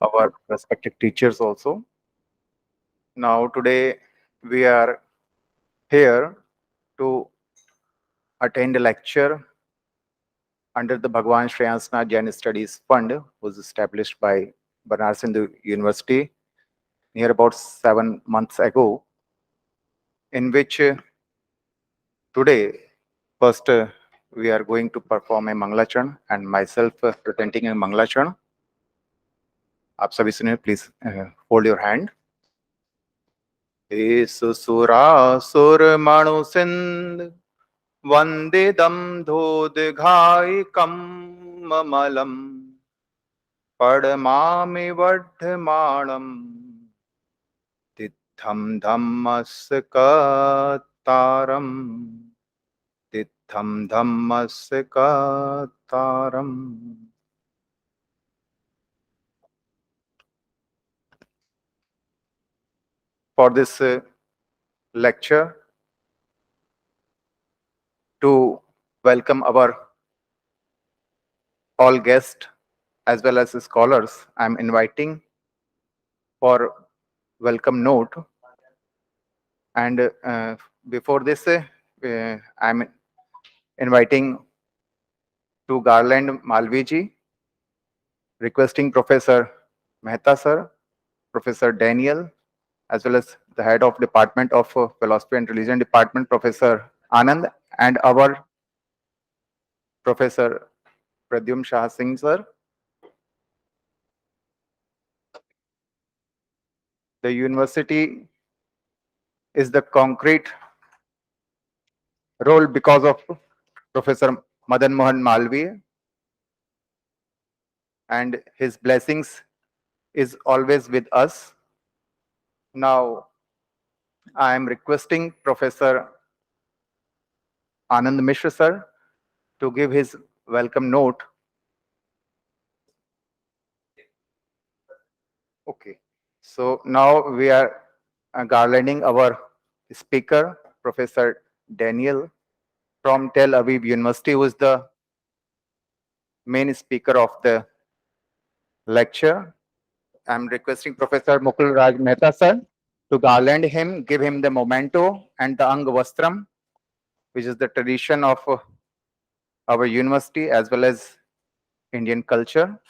our respected teachers also. Now, today we are here to attend a lecture under the Bhagwan Shreyansnath Jain Studies Fund, was established by Varanasi University near about 7 months ago, in which today, first, we are going to perform a Mangalachan and myself presenting a Mangalachan. आप सभी सुनिए, please hold your hand. सुसुरासुर मणु Sindh वंदिदम धोदघायिकम ममलम पडमामि वर्धमाणम तिथम धम्मस्कतारम तिथम धम्मस्कतारम. For this lecture, to welcome our all guests as well as scholars, I am inviting for welcome note. And before this, I am inviting to Garland Malviji, requesting Professor Mehta sir, Professor Daniel, as well as the head of Department of Philosophy and Religion Department, Professor Anand, and our Professor Pradyumna Singh sir. The university is the concrete role because of Professor Madan Mohan Malviya, and his blessings is always with us. Now, I am requesting Professor Anand Mishra sir to give his welcome note. Okay, so now we are garlanding our speaker, Professor Daniel from Tel Aviv University, who is the main speaker of the lecture. I'm requesting Professor Mukul Raj Mehta sir to garland him, give him the memento and the Ang Vastram, which is the tradition of our university as well as Indian culture.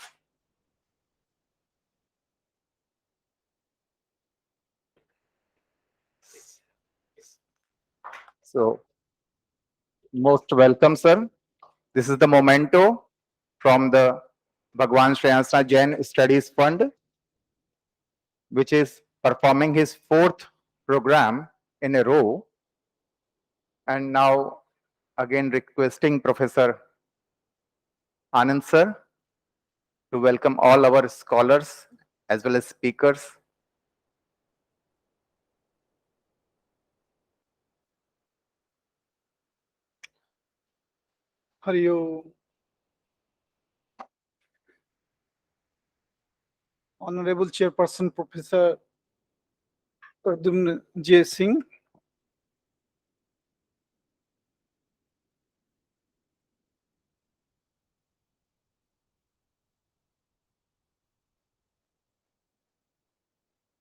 So, most welcome, sir. This is the memento from the Bhagwan Shreyansnath Jain Studies Fund, which is performing his 4th program in a row. And now, again, requesting Professor Anand sir to welcome all our scholars as well as speakers. Hari Om. Honorable Chairperson Professor Pradyumna J. Singh,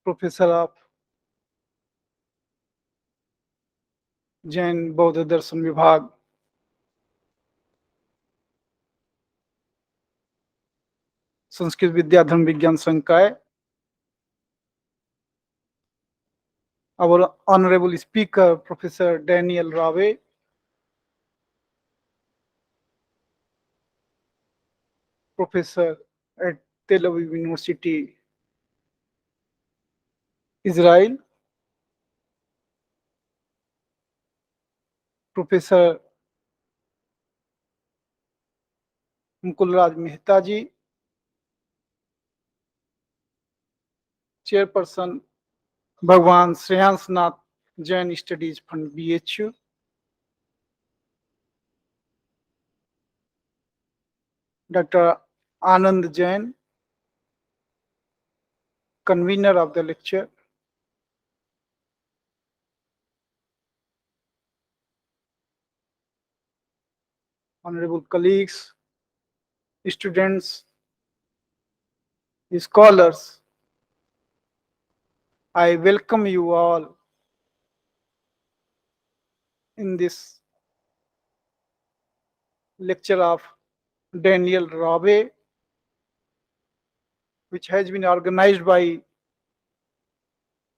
Professor of Jain Bauddha Darshan Vibhag, Sanskrit विद्या धर्म विज्ञान संकाय, our honorable speaker Professor Daniel Raveh, professor at Tel Aviv University, Israel, Professor Mukul Raj Mehta ji, Chairperson Bhagwan Shreyansnath Jain Studies Fund B.H.U, Dr. Anand Jain, convener of the lecture, honorable colleagues, students, scholars, I welcome you all in this lecture of Daniel Raveh, which has been organized by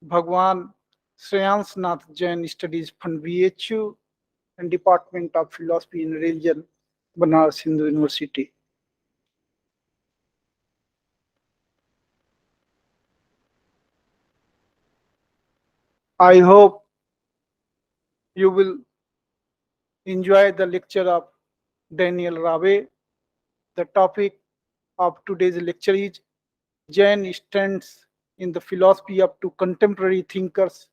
Bhagwan, Shreyansnath Jain Studies Fund B.H.U and Department of Philosophy and Religion, Banaras Hindu University. I hope you will enjoy the lecture of Daniel Raveh. The topic of today's lecture is Jain Strands in the philosophy of two contemporary thinkers,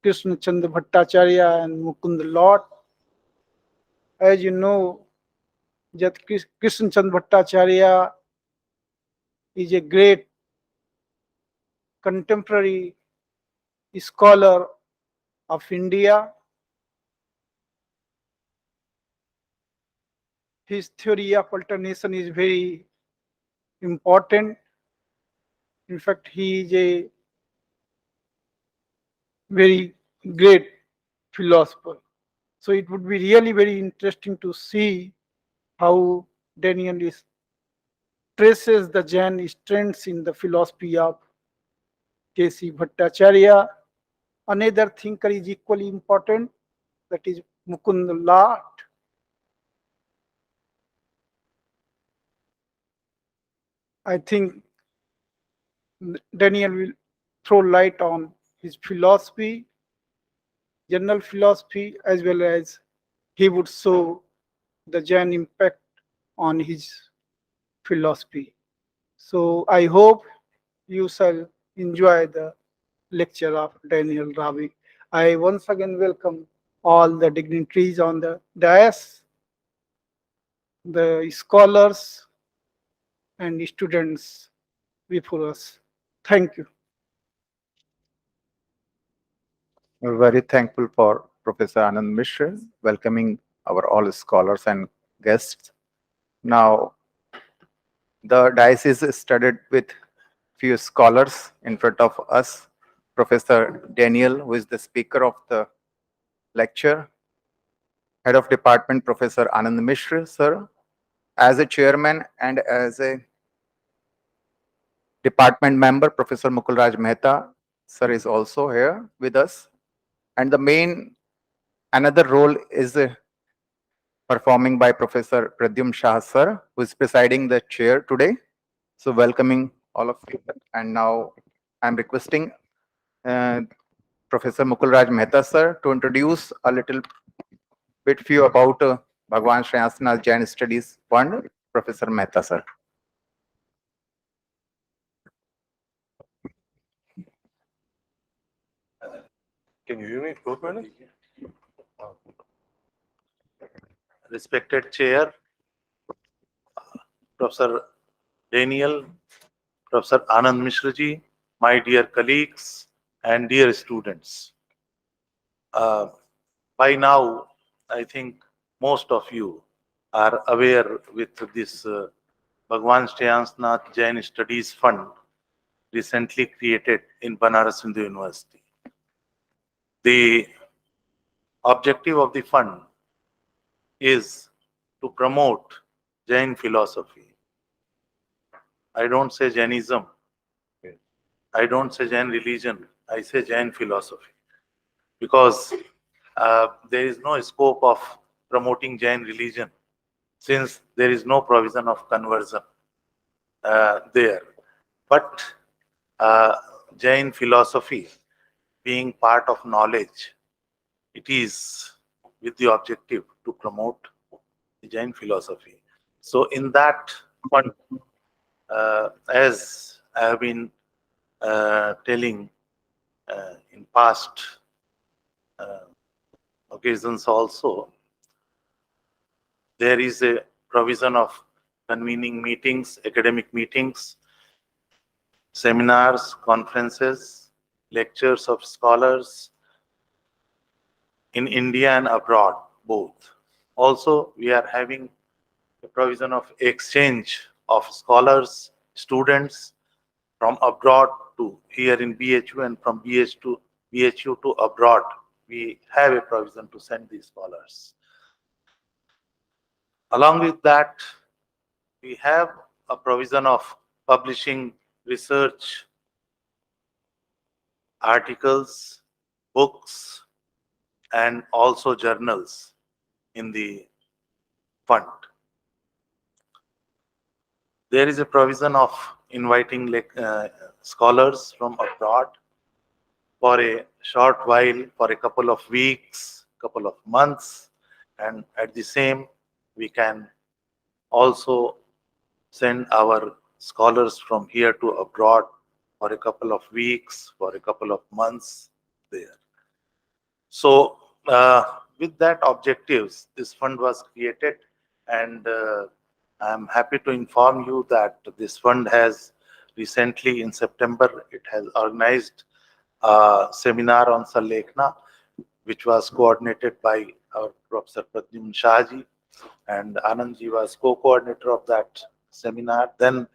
Krishnachandra Bhattacharya and Mukund Lath. As you know, that Krishnachandra Bhattacharya is a great contemporary scholar of India. His theory of alternation is very important. In fact, he is a very great philosopher. So it would be really very interesting to see how Daniel is traces the Jain strands in the philosophy of K.C. Bhattacharya. Another thinker is equally important, that is Mukund Lath. I think Daniel will throw light on his philosophy, general philosophy, as well as he would show the Jain impact on his philosophy. So I hope you shall enjoy the lecture of Daniel Raveh. I once again welcome all the dignitaries on the dais, the scholars and students before us. Thank you. We're very thankful for Professor Anand Mishra welcoming our all scholars and guests. Now, the diocese is studded with few scholars in front of us. Professor Daniel, who is the speaker of the lecture, Head of Department, Professor Anand Mishra, sir, as a chairman and as a department member, Professor Mukul Mehta, sir, is also here with us. And the main, another role is performing by Professor Pradyumna, sir, who is presiding the chair today. So welcoming all of you. And now I'm requesting Professor Mukul Mehta, sir, to introduce a little bit few about Bhagwan Shreyansnath Jain Studies Fund. Professor Mehta, sir. Can you hear me properly? Respected Chair, Professor Daniel, Professor Anand Mishra ji, my dear colleagues and dear students. By now, I think most of you are aware with this Bhagwan Shreyansnath Jain Studies Fund recently created in Banaras Hindu University. The objective of the fund is to promote Jain philosophy. I don't say Jainism. I don't say Jain religion. I say Jain philosophy. Because there is no scope of promoting Jain religion since there is no provision of conversion there. But Jain philosophy being part of knowledge, it is with the objective to promote the Jain philosophy. So in that fund, as I have been telling in past occasions also, there is a provision of convening meetings, academic meetings, seminars, conferences, lectures of scholars in India and abroad, both. Also, we are having a provision of exchange of scholars, students, from abroad to here in B.H.U and from B.H.U to abroad. We have a provision to send these scholars. Along with that, we have a provision of publishing research articles, books, and also journals in the fund. There is a provision of inviting scholars from abroad for a short while, for a couple of weeks, couple of months, and at the same, we can also send our scholars from here to abroad for a couple of weeks, for a couple of months there. So with that objectives, this fund was created, and I'm happy to inform you that this fund has recently in September, it has organized a seminar on Sallekna, which was coordinated by our Professor Pradyumna, and Anand was co-coordinator of that seminar. Then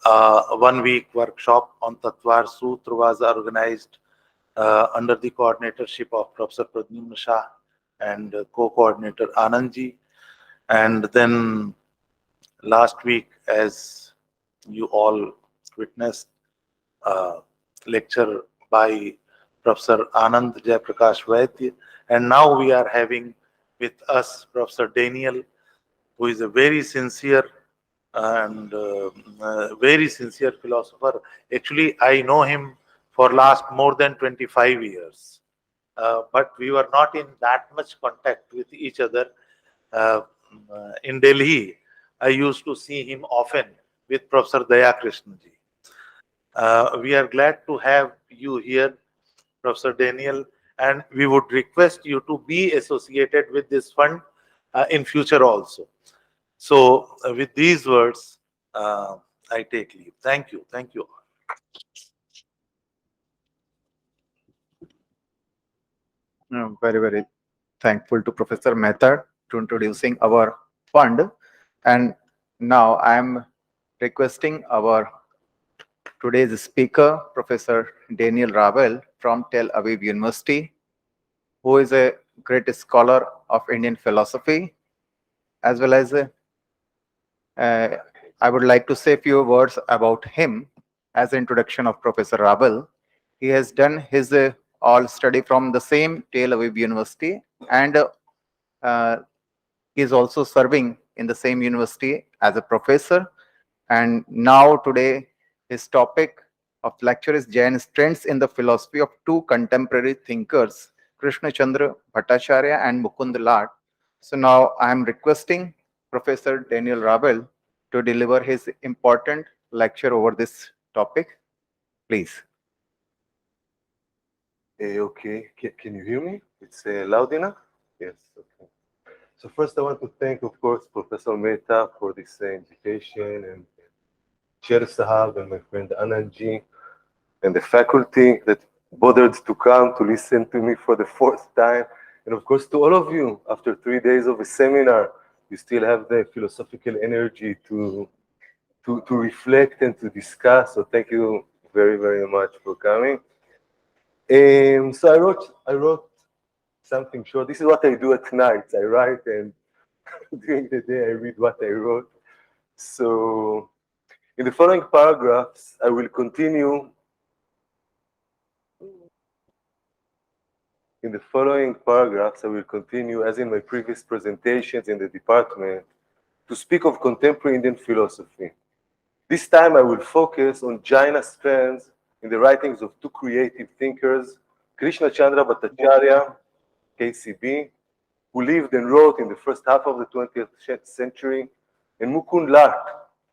1 week workshop on Tatvar Sutra was organized under the coordinatorship of Professor Pradyumna and co-coordinator Anand. And then last week, as you all witnessed, lecture by Professor Anand Jayaprakash Vaidya. And now we are having with us Professor Daniel, who is a very sincere and very sincere philosopher. Actually, I know him for last more than 25 years. But we were not in that much contact with each other. In Delhi, I used to see him often with Professor Daya Krishnaji. We are glad to have you here, Professor Daniel, and we would request you to be associated with this fund in future also. So with these words, I take leave. Thank you. Thank you. Very, very thankful to Professor Mehta to introducing our fund. And now I am requesting our today's speaker, Professor Daniel Raveh from Tel Aviv University, who is a great scholar of Indian philosophy, as well as I would like to say a few words about him as an introduction of Professor Raveh. He has done his all study from the same Tel Aviv University, and he is also serving in the same university as a professor. And now today, his topic of lecture is Jaina Strands in the philosophy of two contemporary thinkers, Krishnachandra Bhattacharyya and Mukund Lath. So now I am requesting Professor Daniel Raveh to deliver his important lecture over this topic. Please. Okay, can you hear me? It's loud enough? Yes, okay. So first I want to thank, of course, Professor Mehta for this invitation, and Sahab and my friend Anand and the faculty that bothered to come to listen to me for the fourth time. And of course, to all of you, after 3 days of a seminar, you still have the philosophical energy to reflect and to discuss. So thank you very, very much for coming. So I wrote something short. This is what I do at night. I write, and during the day I read what I wrote. So in the following paragraphs, I will continue. In the following paragraphs, I will continue, as in my previous presentations in the department, to speak of contemporary Indian philosophy. This time I will focus on Jaina Strands in the writings of two creative thinkers, Krishnachandra Bhattacharyya, KCB, who lived and wrote in the first half of the 20th century, and Mukund Lath,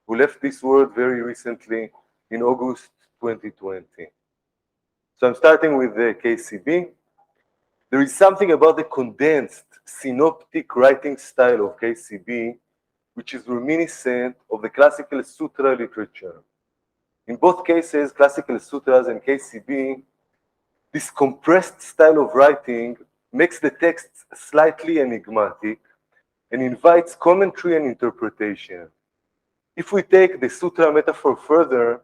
who left this world very recently in August 2020. So I'm starting with the KCB. There is something about the condensed, synoptic writing style of KCB which is reminiscent of the classical sutra literature. In both cases, classical sutras and KCB, this compressed style of writing makes the text slightly enigmatic and invites commentary and interpretation. If we take the sutra metaphor further,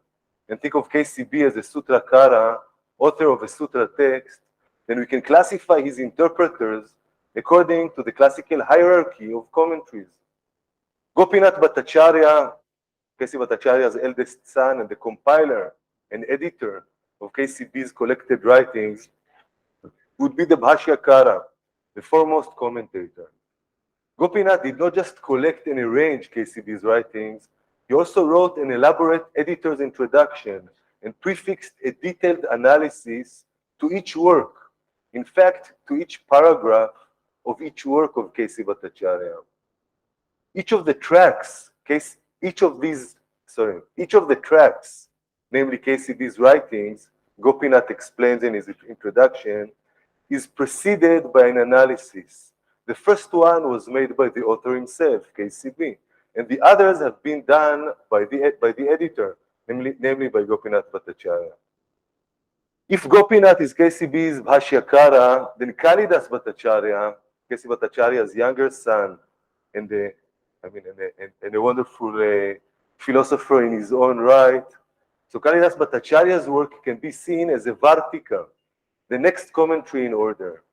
and think of KCB as a Sutrakara, author of a sutra text, then we can classify his interpreters according to the classical hierarchy of commentaries. Gopinath Bhattacharya, K.C. Bhattacharya's eldest son and the compiler and editor of KCB's collected writings, would be the Bhashyakara, the foremost commentator. Gopinath did not just collect and arrange KCB's writings, he also wrote an elaborate editor's introduction and prefixed a detailed analysis to each work, in fact, to each paragraph of each work of K.C. Bhattacharya. Each of the tracks, namely KCB's writings, Gopinath explains in his introduction, is preceded by an analysis. The first one was made by the author himself, KCB, and the others have been done by the editor, namely by Gopinath Bhattacharya. If Gopinath is KCB's Bhashyakara, then Kalidas Bhattacharya, K.C. Bhattacharya's younger son, and a wonderful philosopher in his own right. So Kalidas Bhattacharya's work can be seen as a Vartika, the next commentary in order,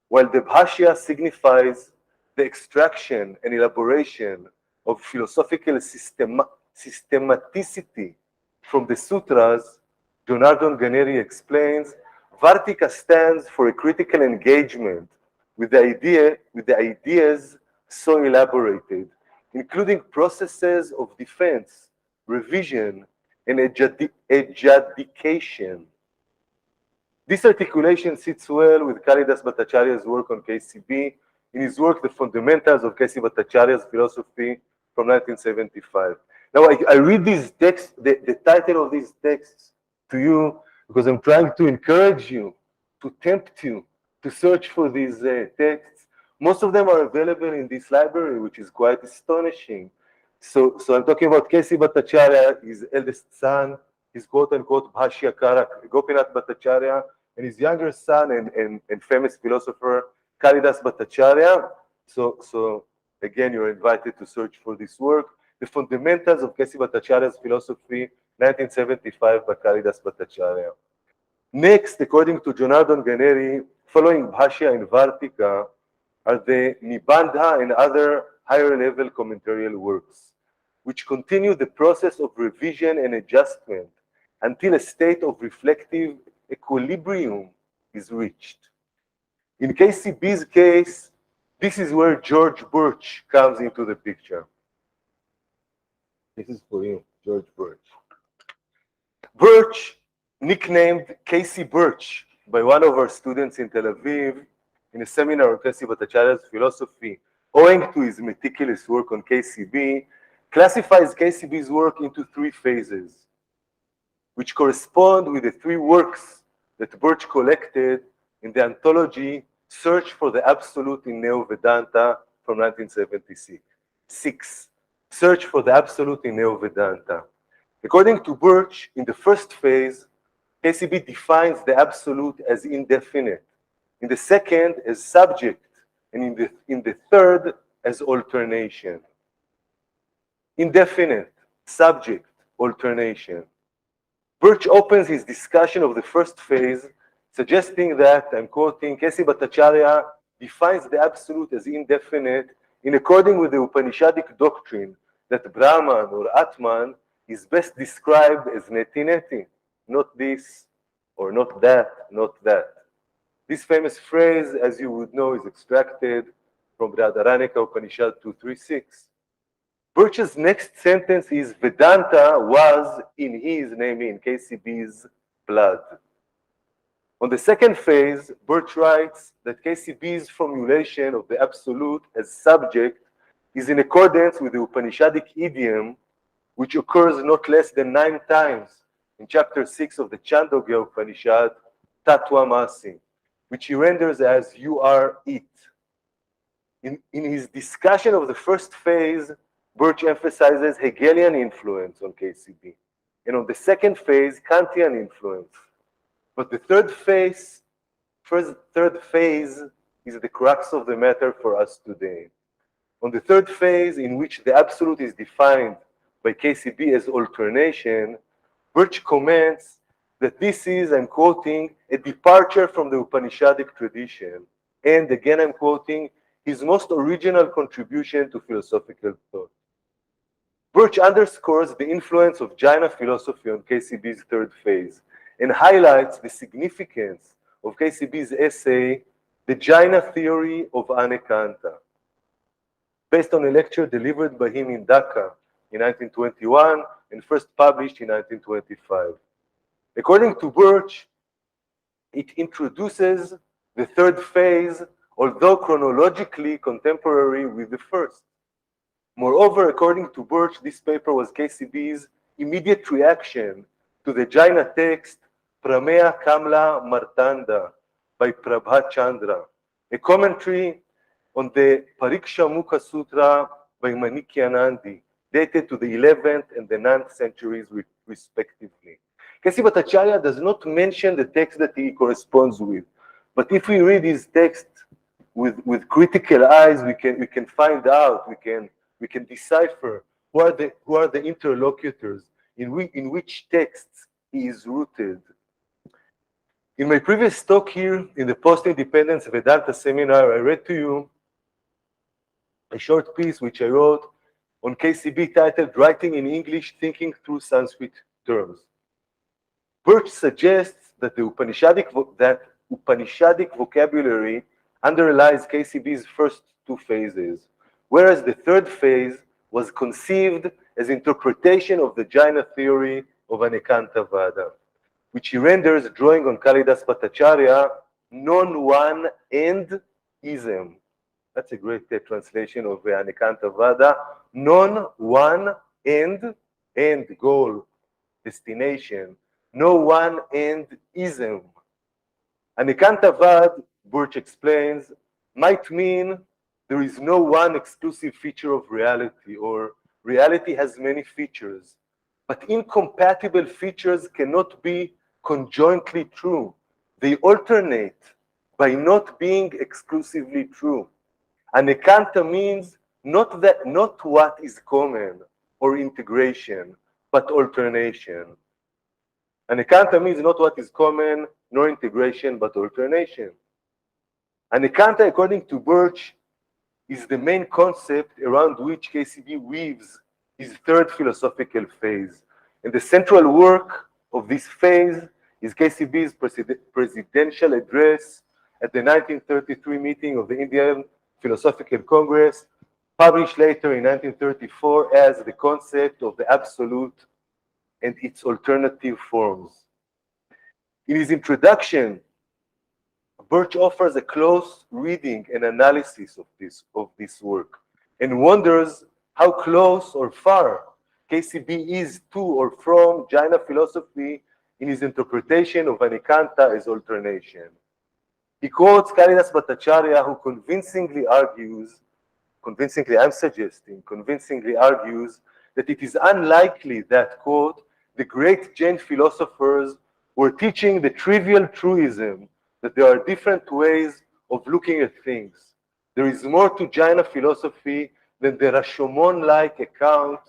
while the Bhashya signifies the extraction and elaboration of philosophical systematicity from the sutras. Jonardon Ganeri explains, Vartika stands for a critical engagement with the ideas so elaborated, including processes of defense, revision, and adjudication. This articulation sits well with Kalidas Bhattacharya's work on KCB, in his work, The Fundamentals of K.C. Bhattacharya's Philosophy from 1975. Now, I read these texts, the title of these texts to you, because I'm trying to encourage you, to tempt you, to search for these texts. Most of them are available in this library, which is quite astonishing. So I'm talking about K.C. Bhattacharya, his eldest son, his quote-unquote Bhashyakara, Gopinath Bhattacharya, and his younger son and famous philosopher, Kalidas Bhattacharya. So again, you're invited to search for this work, The Fundamentals of K.C. Bhattacharya's Philosophy, 1975, by Kalidas Bhattacharya. Next, according to Jonardon Ganeri, following Bhashya and Vartika, are the Nibandha and other higher-level commentarial works, which continue the process of revision and adjustment until a state of reflective equilibrium is reached. In KCB's case, this is where George Birch comes into the picture. This is for you, George Birch. Birch, nicknamed K.C. Birch by one of our students in Tel Aviv in a seminar on K.C. Bhattacharya's philosophy, owing to his meticulous work on KCB, classifies KCB's work into three phases, which correspond with the three works that Birch collected in the anthology Search for the Absolute in Neo-Vedanta from 1976. Search for the Absolute in Neo-Vedanta. According to Birch, in the first phase, KCB defines the Absolute as indefinite, in the second as subject, and in the third as alternation. Indefinite, subject, alternation. Birch opens his discussion of the first phase, suggesting that, I'm quoting, K.C. Bhattacharya defines the Absolute as indefinite in accordance with the Upanishadic doctrine that Brahman or Atman is best described as neti-neti, not this, or not that, not that. This famous phrase, as you would know, is extracted from the Adharanyaka Upanishad 236. Birch's next sentence is, Vedanta was in his, namely in KCB's, blood. On the second phase, Birch writes that KCB's formulation of the Absolute as subject is in accordance with the Upanishadic idiom, which occurs not less than 9 times in chapter 6 of the Chandogya Upanishad, Tattvamasi, which he renders as you are it. In his discussion of the first phase, Birch emphasizes Hegelian influence on KCB, and on the second phase, Kantian influence. But the third phase is the crux of the matter for us today. On the third phase, in which the Absolute is defined by KCB as alternation, Birch comments that this is, I'm quoting, a departure from the Upanishadic tradition, and again I'm quoting, his most original contribution to philosophical thought. Birch underscores the influence of Jaina philosophy on KCB's third phase and highlights the significance of KCB's essay, The Jaina Theory of Anekanta, based on a lecture delivered by him in Dhaka in 1921 and first published in 1925. According to Birch, it introduces the third phase, although chronologically contemporary with the first. Moreover, according to Birch, this paper was KCB's immediate reaction to the Jaina text Prameya Kamla Martanda by Prabhachandra, a commentary on the Pariksha Mukha Sutra by Manikyanandi, dated to the 11th and the 9th centuries respectively. K.C. Bhattacharya does not mention the text that he corresponds with, but if we read his text with critical eyes, we can find out, we can decipher who are the interlocutors, in which texts he is rooted. In my previous talk here in the Post-Independence Vedanta seminar, I read to you a short piece which I wrote on KCB titled Writing in English, Thinking Through Sanskrit Terms. Birch suggests that the Upanishadic vocabulary underlies KCB's first two phases, whereas the third phase was conceived as interpretation of the Jaina theory of Anekantavada, which he renders, drawing on Kalidas Bhattacharya, non-one and ism. That's a great translation of Anekantavada. Non-one and goal, destination. No one and ism. Anekantavad, Birch explains, might mean there is no one exclusive feature of reality, or reality has many features. But incompatible features cannot be conjointly true. They alternate by not being exclusively true. Anekanta means not what is common or integration, but alternation. Anekanta means not what is common, nor integration, but alternation. Anekanta, according to Birch, is the main concept around which KCB weaves his third philosophical phase. And the central work of this phase is KCB's presidential address at the 1933 meeting of the Indian Philosophical Congress, published later in 1934 as The Concept of the Absolute and Its Alternative Forms. In his introduction, Birch offers a close reading and analysis of this work and wonders how close or far KCB is to or from Jaina philosophy in his interpretation of Anekanta as alternation. He quotes Kalidas Bhattacharya, who convincingly argues that it is unlikely that, quote, the great Jain philosophers were teaching the trivial truism that there are different ways of looking at things. There is more to Jaina philosophy than the Rashomon-like account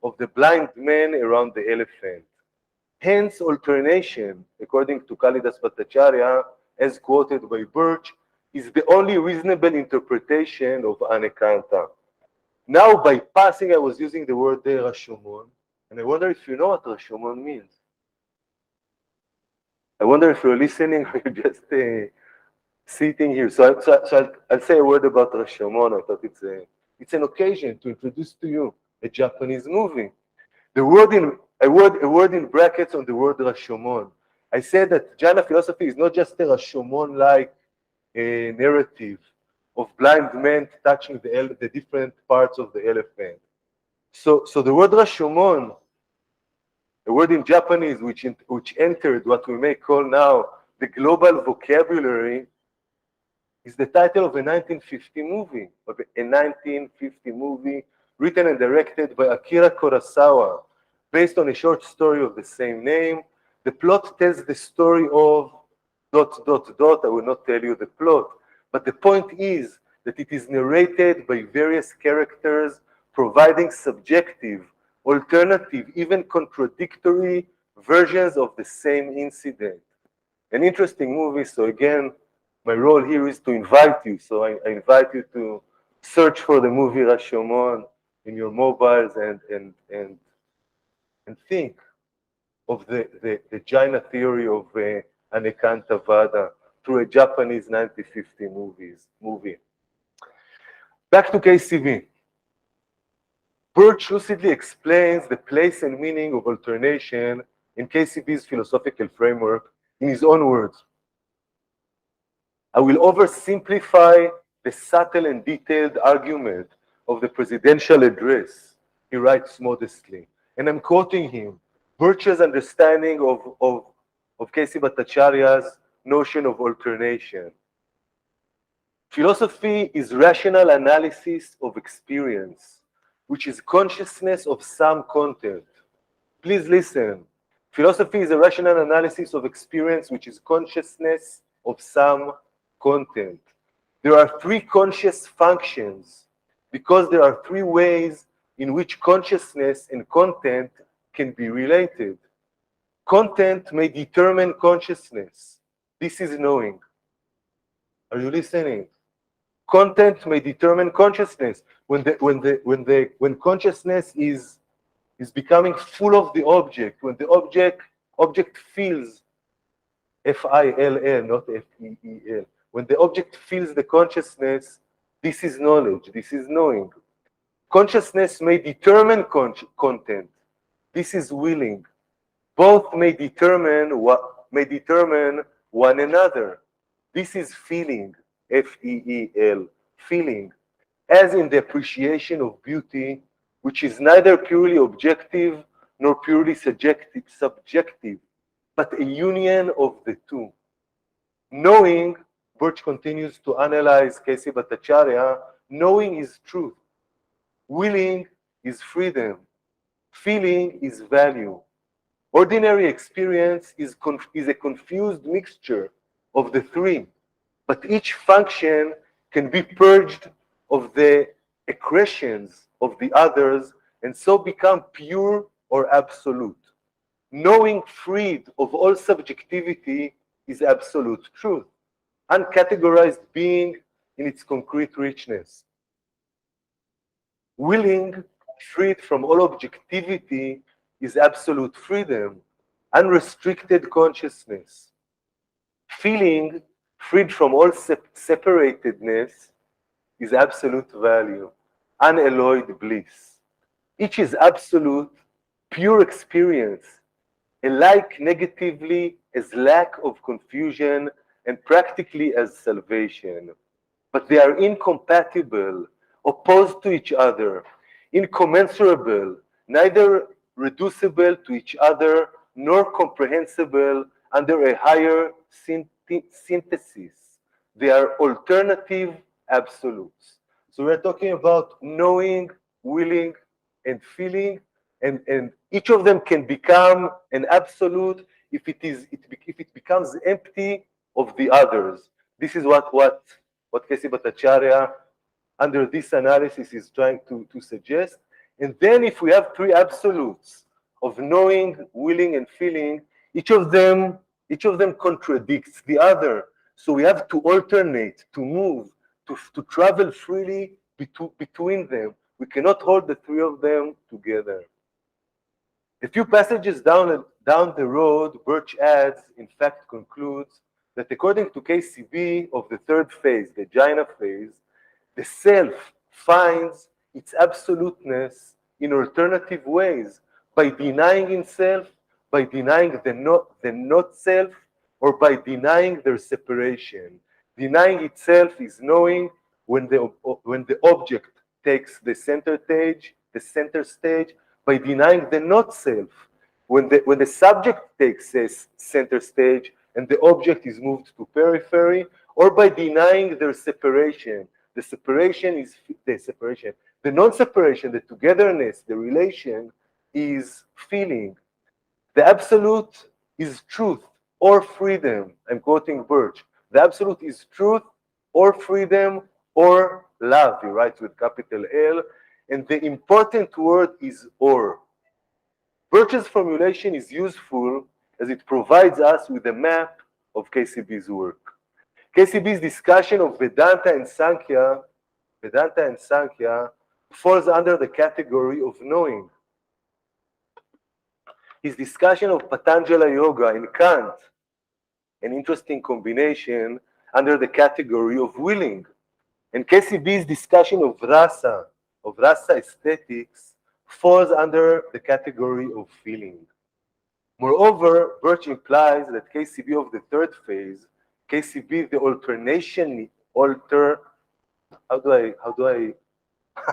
of the blind man around the elephant. Hence, alternation, according to Kalidas Bhattacharya, as quoted by Birch, is the only reasonable interpretation of Anekanta. Now, by passing, I was using the word there, Rashomon, and I wonder if you know what Rashomon means. I wonder if you're listening or you're just sitting here. So I'll say a word about Rashomon. I thought it's an occasion to introduce to you a Japanese movie. A word in brackets on the word Rashomon. I said that Jaina philosophy is not just a Rashomon-like narrative of blind men touching the different parts of the elephant. So the word Rashomon, a word in Japanese which entered what we may call now the global vocabulary, is the title of a 1950 movie, written and directed by Akira Kurosawa, based on a short story of the same name. The plot tells the story of ... I will not tell you the plot, but the point is that it is narrated by various characters, providing subjective, alternative, even contradictory versions of the same incident. An interesting movie. So again, my role here is to invite you. So I invite you to search for the movie Rashomon in your mobiles and think of the Jaina theory of Anekantavada through a Japanese 1950 movie. Back to KCV. Birch lucidly explains the place and meaning of alternation in KCV's philosophical framework in his own words. I will oversimplify the subtle and detailed argument of the presidential address, he writes modestly. And I'm quoting him. Birch's understanding of K.C. Bhattacharya's notion of alternation. Philosophy is rational analysis of experience, which is consciousness of some content. Please listen. Philosophy is a rational analysis of experience, which is consciousness of some content. There are three conscious functions because there are three ways in which consciousness and content can be related. Content may determine consciousness. This is knowing. Are you listening? Content may determine consciousness. When consciousness is becoming full of the object, when the object feels F-I-L-L, not F-E-E-L. When the object feels the consciousness, this is knowledge, this is knowing. Consciousness may determine content. This is willing. Both may determine one another. This is feeling, F-E-E-L, feeling. As in the appreciation of beauty, which is neither purely objective nor purely subjective, but a union of the two. Knowing, Birch continues to analyze K.C. Bhattacharya, knowing is truth. Willing is freedom. Feeling is value. Ordinary experience is a confused mixture of the three, but each function can be purged of the accretions of the others and so become pure or absolute. Knowing freed of all subjectivity is absolute truth, uncategorized being in its concrete richness. Willing, freed from all objectivity, is absolute freedom, unrestricted consciousness. Feeling, freed from all separatedness, is absolute value, unalloyed bliss. Each is absolute, pure experience, alike negatively as lack of confusion and practically as salvation. But they are incompatible, opposed to each other, incommensurable, neither reducible to each other nor comprehensible under a higher synthesis. They are alternative absolutes. So we're talking about knowing, willing, and feeling, and each of them can become an absolute if it becomes empty of the others. This is what K.C. Bhattacharya under this analysis is trying to suggest. And then if we have three absolutes of knowing, willing, and feeling, each of them contradicts the other. So we have to alternate, to move, to travel freely between them. We cannot hold the three of them together. A few passages down the road, Birch adds, in fact concludes, that according to KCB of the third phase, the Jaina phase, the self finds its absoluteness in alternative ways, by denying itself, by denying the not self, or by denying their separation. Denying itself is knowing when the object takes the center stage, by denying the not self, when the subject takes a center stage and the object is moved to periphery, or by denying their separation. The separation is the separation. The non-separation, the togetherness, the relation is feeling. The absolute is truth or freedom. I'm quoting Birch. The absolute is truth or freedom or love. He writes with capital L. And the important word is or. Birch's formulation is useful as it provides us with a map of KCB's work. KCB's discussion of Vedanta and Sankhya falls under the category of knowing. His discussion of Patanjala Yoga and Kant, an interesting combination, under the category of willing. And KCB's discussion of rasa aesthetics, falls under the category of feeling. Moreover, Birch implies that KCB of the third phase, KCB the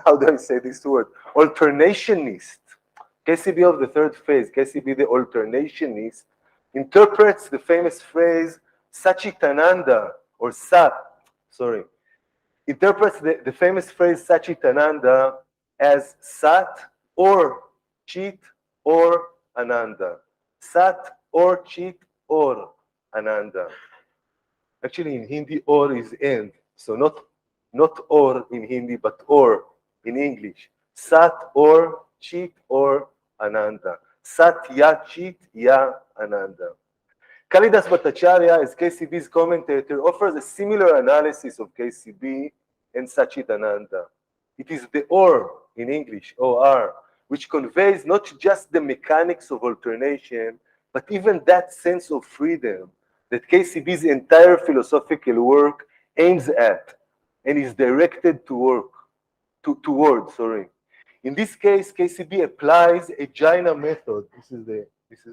how do I say this word? Alternationist. KCB of the third phase, KCB the alternationist, interprets the famous phrase Sachitananda or interprets the famous phrase Sachitananda as Sat or Chit or Ananda. Sat or Chit or Ananda. Actually, in Hindi, or is and. So not or in Hindi, but or in English. Sat or Chit or Ananda. Sat ya Chit ya Ananda. Kalidas Bhattacharya, as KCB's commentator, offers a similar analysis of KCB and Sachitananda. It is the or in English, or, which conveys not just the mechanics of alternation, but even that sense of freedom that KCB's entire philosophical work aims at and is directed towards. In this case, KCB applies a Jaina method. This is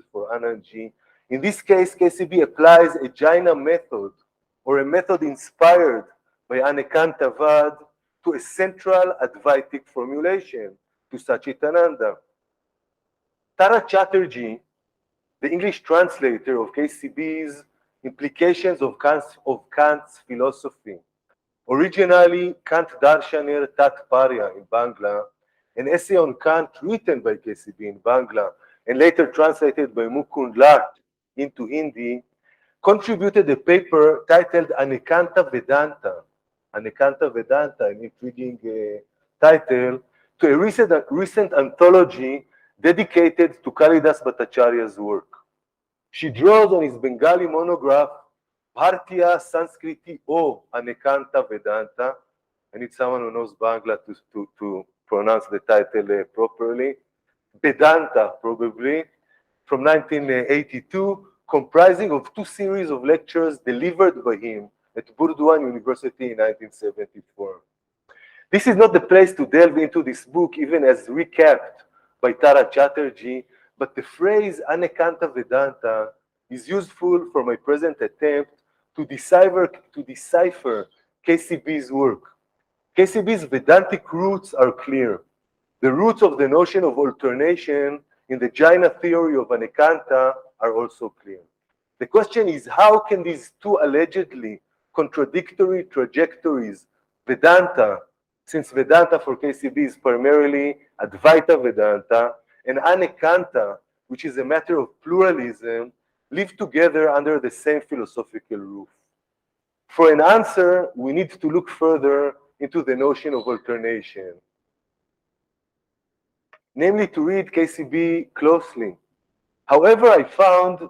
for Anand G. In this case, KCB applies a Jaina method, or a method inspired by Anekantavad, to a central Advaitic formulation, to Sachitananda. Tara Chatterjee, the English translator of KCB's Implications of Kant's Philosophy, originally Kant Darshaner Tat Parya in Bangla, an essay on Kant written by KCB in Bangla and later translated by Mukund Lath into Hindi, contributed a paper titled Anekanta Vedanta, an intriguing title, to a recent anthology dedicated to Kalidas Bhattacharya's work. She draws on his Bengali monograph, Bhartiya Sanskriti O Anekanta Vedanta. I need someone who knows Bangla to pronounce the title properly. Vedanta, probably, from 1982, comprising of 2 series of lectures delivered by him at Burdwan University in 1974. This is not the place to delve into this book, even as recapped by Tara Chatterjee, but the phrase Anekanta Vedanta is useful for my present attempt to decipher KCB's work. KCB's Vedantic roots are clear. The roots of the notion of alternation in the Jaina theory of Anekanta are also clear. The question is, how can these 2 allegedly contradictory trajectories, Vedanta, since Vedanta for KCB is primarily Advaita Vedanta, and Anekanta, which is a matter of pluralism, live together under the same philosophical roof? For an answer, we need to look further into the notion of alternation, namely to read KCB closely. However, I found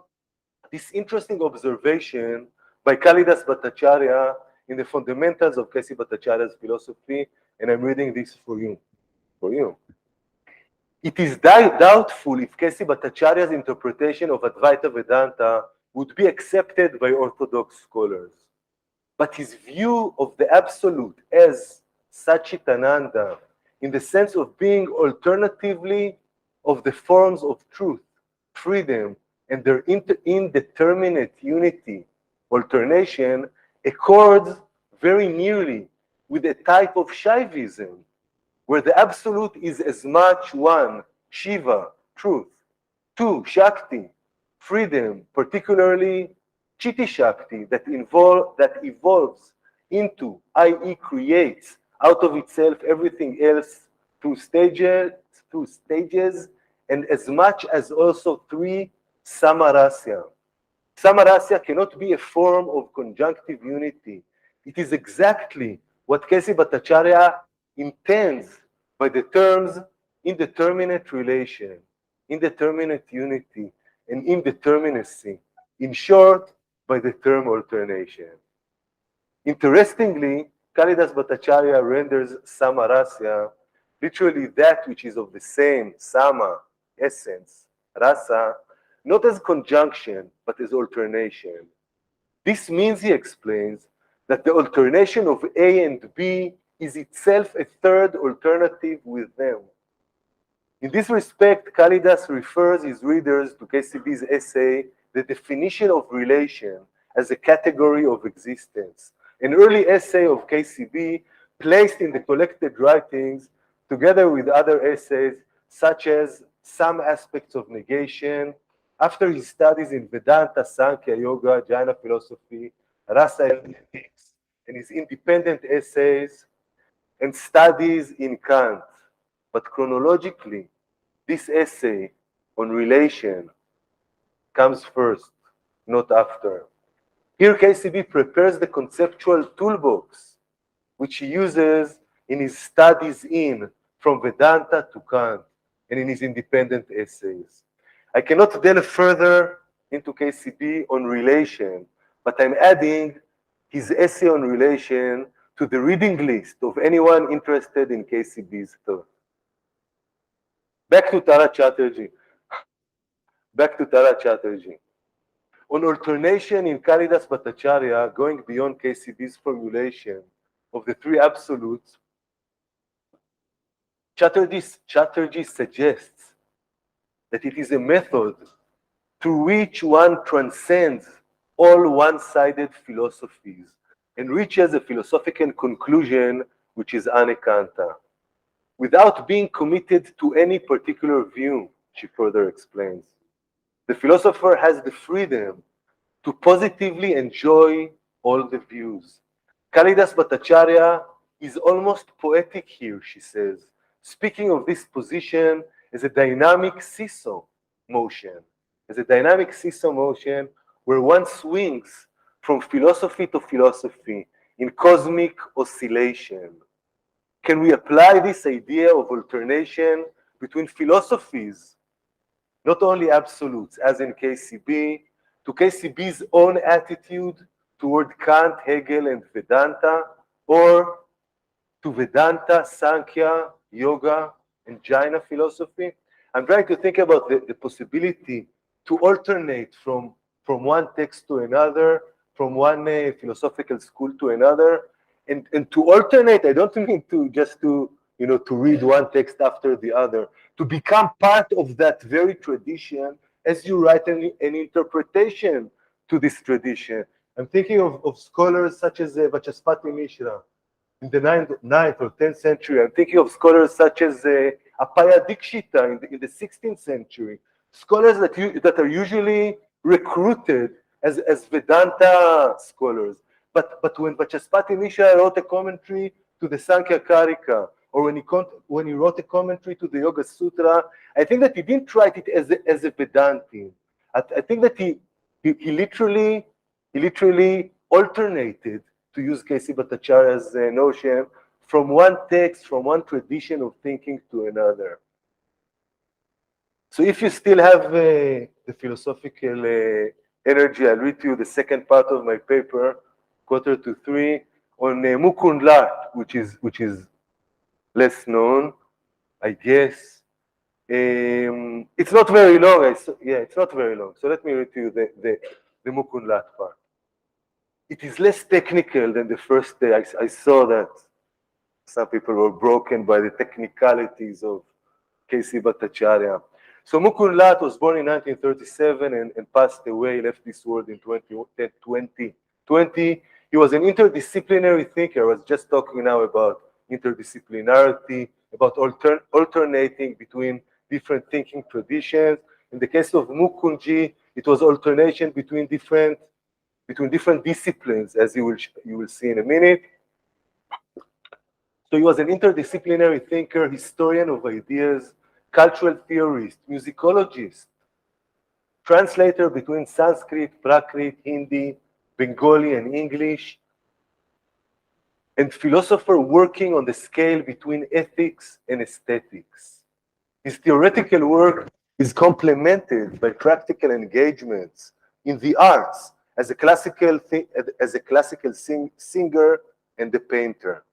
this interesting observation by Kalidas Bhattacharya in the fundamentals of KC Bhattacharya's philosophy, and I'm reading this for you. It is doubtful if KC Bhattacharya's interpretation of Advaita Vedanta would be accepted by Orthodox scholars. But his view of the absolute as Sachitananda, in the sense of being alternatively of the forms of truth, freedom, and their indeterminate unity, alternation, accords very nearly with a type of Shaivism, where the absolute is as much 1, Shiva, truth, 2, Shakti, freedom, particularly Chitti Shakti, that evolves into, i.e. creates out of itself everything else through stages, and as much as also 3, Samarasya. Samarasya cannot be a form of conjunctive unity. It is exactly what KC Bhattacharya intends by the terms indeterminate relation. indeterminate unity, and indeterminacy, in short, by the term alternation. Interestingly, Kalidas Bhattacharya renders samarasya, literally that which is of the same, sama, essence, rasa, not as conjunction, but as alternation. This means, he explains, that the alternation of A and B is itself a third alternative with them. In this respect, Kalidas refers his readers to KCB's essay, The Definition of Relation as a Category of Existence, an early essay of KCB placed in the collected writings together with other essays such as Some Aspects of Negation, after his studies in Vedanta, Sankhya Yoga, Jaina philosophy, Rasa ethics, and his independent essays and studies in Kant. But chronologically, this essay on relation comes first, not after. Here, KCB prepares the conceptual toolbox, which he uses in his studies in From Vedanta to Kant and in his independent essays. I cannot delve further into KCB on relation, but I'm adding his essay on relation to the reading list of anyone interested in KCB's thought. Back to Tara Chatterjee. On alternation in Kalidas Bhattacharya, going beyond KCB's formulation of the three absolutes, Chatterjee suggests that it is a method through which one transcends all one-sided philosophies and reaches a philosophical conclusion which is anekanta, without being committed to any particular view, she further explains. The philosopher has the freedom to positively enjoy all the views. Kalidas Bhattacharya is almost poetic here, she says, speaking of this position as a dynamic seesaw motion, where one swings from philosophy to philosophy in cosmic oscillation. Can we apply this idea of alternation between philosophies, not only absolutes, as in KCB, to KCB's own attitude toward Kant, Hegel, and Vedanta, or to Vedanta, Sankhya, Yoga, and Jaina philosophy? I'm trying to think about the possibility to alternate from one text to another, from one philosophical school to another, and to alternate, I don't mean to just to read one text after the other, to become part of that very tradition as you write an interpretation to this tradition. I'm thinking of scholars such as Vachaspati Mishra in the 9th or 10th century. I'm thinking of scholars such as Appaya Dikshita in the 16th century, scholars that are usually recruited as Vedanta scholars. But when Vachaspati Mishra wrote a commentary to the Sankhya Karika, or when he wrote a commentary to the Yoga Sutra, I think that he didn't write it as a Vedanti. I think that he literally alternated, to use K.C. Bhattacharya's notion, from one text, from one tradition of thinking to another. So if you still have the philosophical energy, I'll read to you the second part of my paper, 2:45, on Mukund Lath, which is less known, I guess. It's not very long. It's not very long. So let me read to you the Mukund Lath part. It is less technical than the first day. I saw that some people were broken by the technicalities of K.C. Bhattacharya. So Mukund Lath was born in 1937 and passed away, left this world in 2020. He was an interdisciplinary thinker. I was just talking now about interdisciplinarity, about alternating between different thinking traditions. In the case of Mukundji, it was alternation between different disciplines, as you will see in a minute. So he was an interdisciplinary thinker, historian of ideas, cultural theorist, musicologist, translator between Sanskrit, Prakrit, Hindi, Bengali, and English, and philosopher working on the scale between ethics and aesthetics. His theoretical work is complemented by practical engagements in the arts as a classical singer and a painter.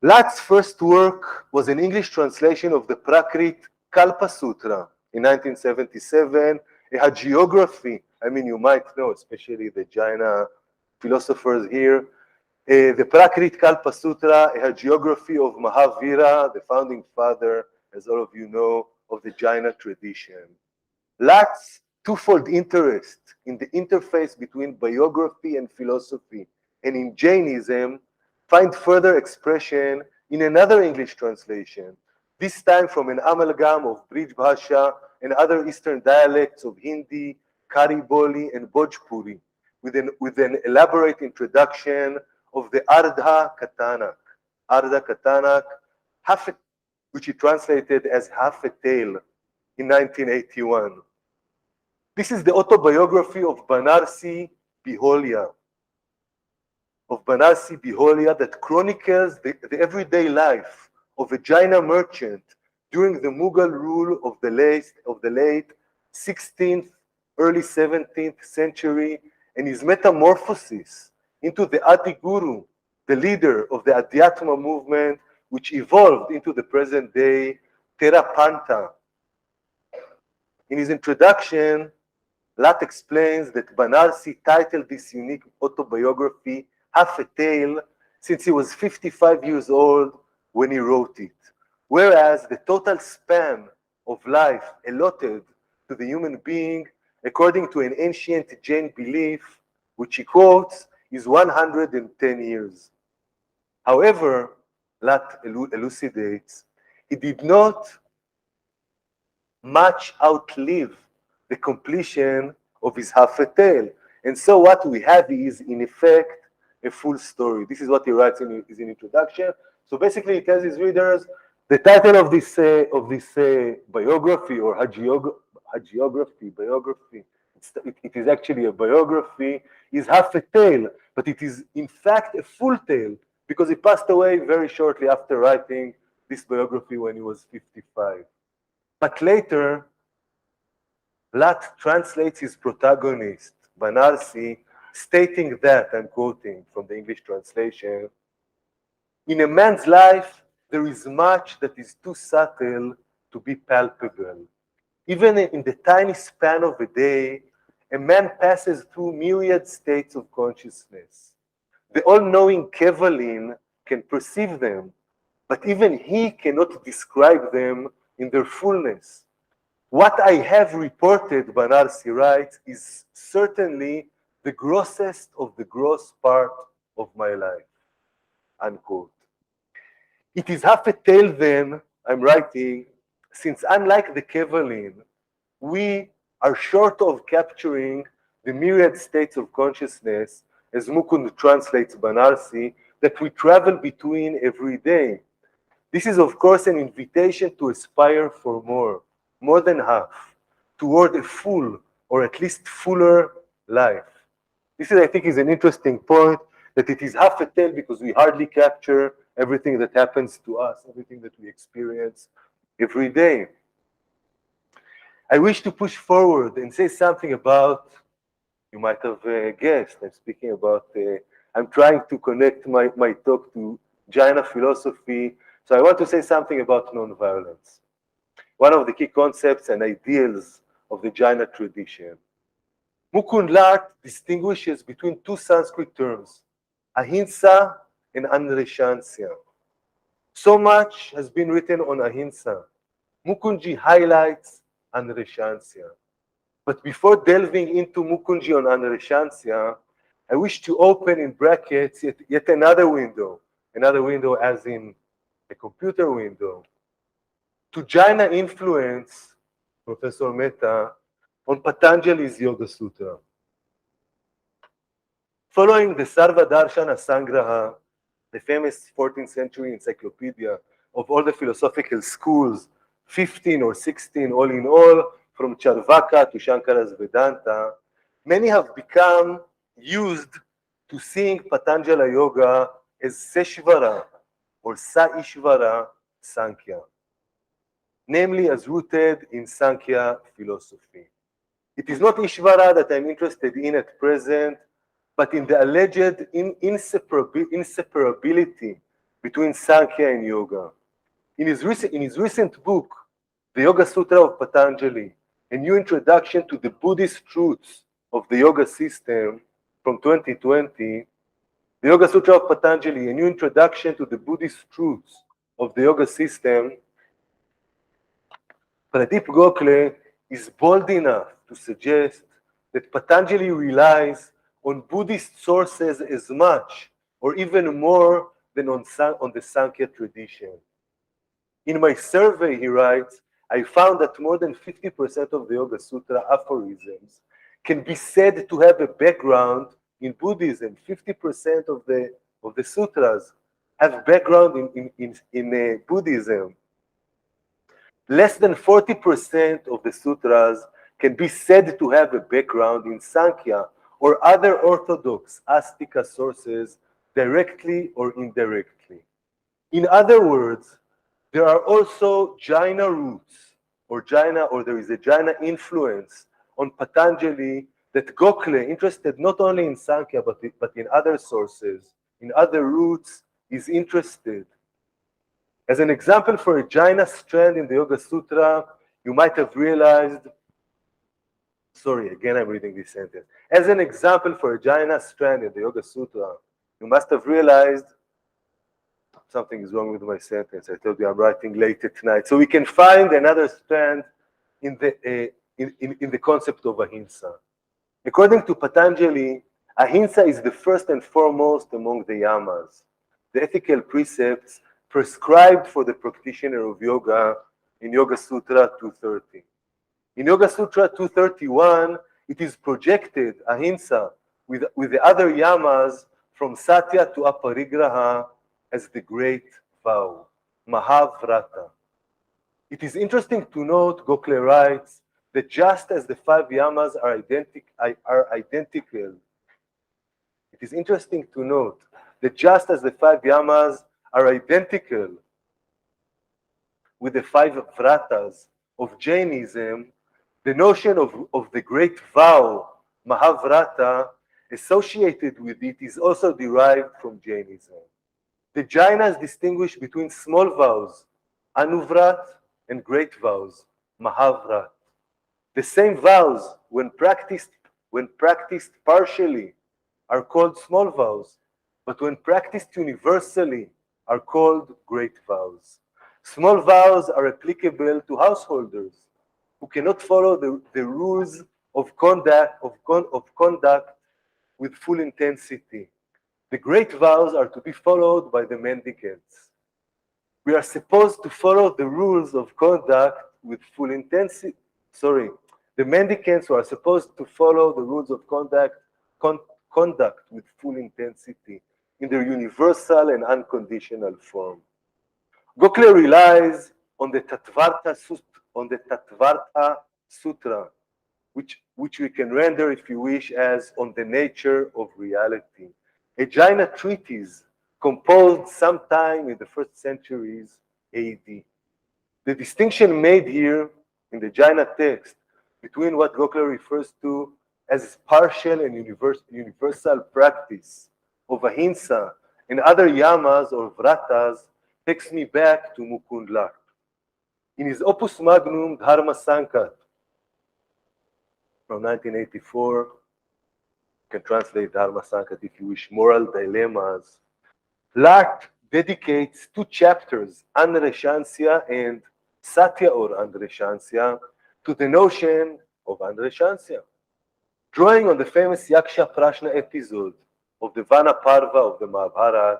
Lath's first work was an English translation of the Prakrit Kalpa Sutra in 1977, a hagiography. I mean, you might know, especially the Jaina philosophers here, the Prakrit Kalpa Sutra, a hagiography of Mahavira, the founding father, as all of you know, of the Jaina tradition. Lath's twofold interest in the interface between biography and philosophy and in Jainism find further expression in another English translation, this time from an amalgam of Brij Bhasha and other Eastern dialects of Hindi, Kariboli, and Bhojpuri, with an elaborate introduction of the Ardha Katanak, which he translated as half a tale in 1981. This is the autobiography of Banarsi Biholia, that chronicles the everyday life of a Jaina merchant during the Mughal rule of the late 16th, early 17th century, and his metamorphosis into the Adi Guru, the leader of the Adhyatma movement, which evolved into the present day Therapanta. In his introduction, Lath explains that Banarsi titled this unique autobiography Half a Tale since he was 55 years old when he wrote it, whereas the total span of life allotted to the human being, according to an ancient Jain belief, which he quotes, is 110 years. However, Lath elucidates, he did not much outlive the completion of his half a tale. And so what we have is, in effect, a full story. This is what he writes in his introduction. So basically, he tells his readers, the title of this biography or biography, it is actually a biography, is half a tale, but it is in fact a full tale, because he passed away very shortly after writing this biography when he was 55. But later, Lath translates his protagonist, Banarsi, stating that, I'm quoting from the English translation, in a man's life, there is much that is too subtle to be palpable. Even in the tiny span of a day, a man passes through myriad states of consciousness. The all-knowing Kevalin can perceive them, but even he cannot describe them in their fullness. What I have reported, Banarsi writes, is certainly the grossest of the gross part of my life, unquote. It is half a tale then, I'm writing, since unlike the Kevalin, we are short of capturing the myriad states of consciousness, as Mukund translates Banarsi, that we travel between every day. This is, of course, an invitation to aspire for more than half, toward a full, or at least fuller life. This is, I think, is an interesting point, that it is half a tale because we hardly capture everything that happens to us, everything that we experience every day. I wish to push forward and say something about, you might have guessed, I'm speaking about, I'm trying to connect my talk to Jaina philosophy. So I want to say something about nonviolence, one of the key concepts and ideals of the Jaina tradition. Mukund Lath distinguishes between two Sanskrit terms, ahimsa and anreshansya. So much has been written on ahimsa. Mukundji highlights anreshansya. But before delving into Mukundji on anreshansya, I wish to open in brackets yet another window as in a computer window, to Jaina influence, Professor Mehta, on Patanjali's Yoga Sutra. Following the Sarva Darshana Sangraha, the famous 14th century encyclopedia of all the philosophical schools, 15 or 16 all in all, from Charvaka to Shankara's Vedanta, many have become used to seeing Patanjala Yoga as Seshvara or Saishvara Sankhya. namely as rooted in Sankhya philosophy. It is not Ishvara that I'm interested in at present, but in the alleged inseparability between Sankhya and Yoga. In his recent book, The Yoga Sutra of Patanjali, a new introduction to the Buddhist truths of the yoga system from 2020, the Yoga Sutra of Patanjali, a new introduction to the Buddhist truths of the yoga system, Pradeep Gokhale is bold enough to suggest that Patanjali relies on Buddhist sources as much or even more than on the Sankhya tradition. In my survey, he writes, I found that more than 50% of the Yoga Sutra aphorisms can be said to have a background in Buddhism. 50% of the sutras have background in Buddhism. Less than 40% of the sutras can be said to have a background in Sankhya or other orthodox Astika sources directly or indirectly. In other words, there are also Jaina roots or there is a Jaina influence on Patanjali that Gokhale, interested not only in Sankhya but in other sources, in other roots, is interested. As an example for a Jaina strand in the Yoga Sutra, you might have realized, sorry, again I'm reading this sentence. As an example for a Jaina strand in the Yoga Sutra, you must have realized something is wrong with my sentence. I told you I'm writing late at night. So we can find another strand in the concept of ahimsa. According to Patanjali, ahimsa is the first and foremost among the yamas, the ethical precepts prescribed for the practitioner of yoga in Yoga Sutra 230. In Yoga Sutra 231, it is projected, ahimsa, with the other yamas from satya to aparigraha as the great vow, Mahavrata. It is interesting to note, Gokhale writes, that just as the 5 yamas are identical, it is interesting to note that just as the 5 yamas are identical with the 5 vratas of Jainism, the notion of the great vow, Mahavrata, associated with it is also derived from Jainism. The Jainas distinguish between small vows, Anuvrat, and great vows, Mahavrat. The same vows, when practiced partially, are called small vows, but when practiced universally, are called great vows. Small vows are applicable to householders who cannot follow the rules of conduct with full intensity. The great vows are to be followed by the mendicants. We are supposed to follow the rules of conduct with full intensity. The mendicants who are supposed to follow the rules of conduct with full intensity in their universal and unconditional form. Gokhale relies on the Tattvartha Sutra, which we can render, if you wish, as on the nature of reality. A Jaina treatise composed sometime in the first centuries AD. The distinction made here in the Jaina text between what Gokhale refers to as partial and universal practice of ahimsa and other yamas or vratas takes me back to Mukund Lath. In his opus magnum, Dharma Sankat, from 1984, you can translate Dharma Sankat if you wish, Moral Dilemmas, Lath dedicates 2 chapters, Anreshansya and Satya or Anreshansya, to the notion of Anreshansya. Drawing on the famous Yaksha Prashna episode of the Vana Parva of the Mahabharata,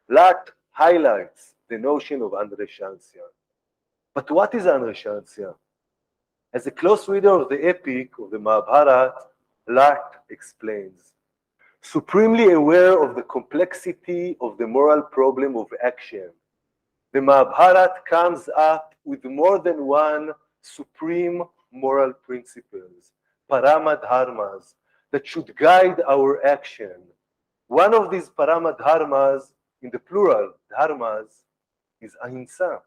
Lath highlights the notion of Anreshansya. But what is Anreshansya? As a close reader of the epic of the Mahabharata, Lath explains, supremely aware of the complexity of the moral problem of action, the Mahabharata comes up with more than one supreme moral principles, paramadharmas, that should guide our action. One of these paramadharmas, in the plural, dharmas, is ahimsa.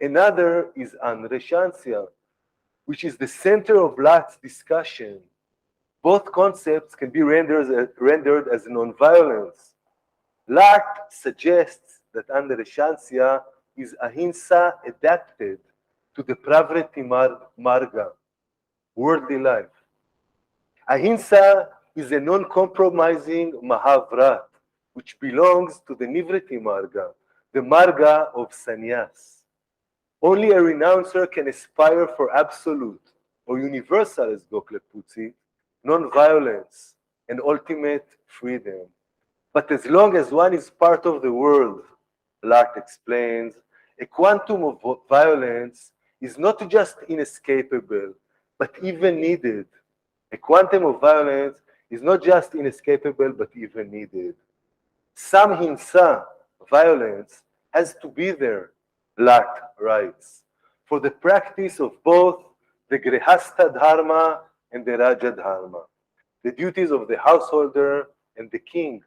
Another is Anreshansya, which is the center of Lath's discussion. Both concepts can be rendered as non-violence. Lath suggests that Anreshansya is ahimsa adapted to the pravriti marga, worldly life. Ahimsa is a non-compromising mahavrat, which belongs to the nivriti marga, the marga of sannyas. Only a renouncer can aspire for absolute or universal, as Gokhale puts it, non-violence and ultimate freedom. But as long as one is part of the world, Lath explains, a quantum of violence is not just inescapable, but even needed. A quantum of violence is not just inescapable, but even needed. Some hinsa, violence, has to be there, Lath writes, for the practice of both the grihastha dharma and the raja dharma, the duties of the householder and the king.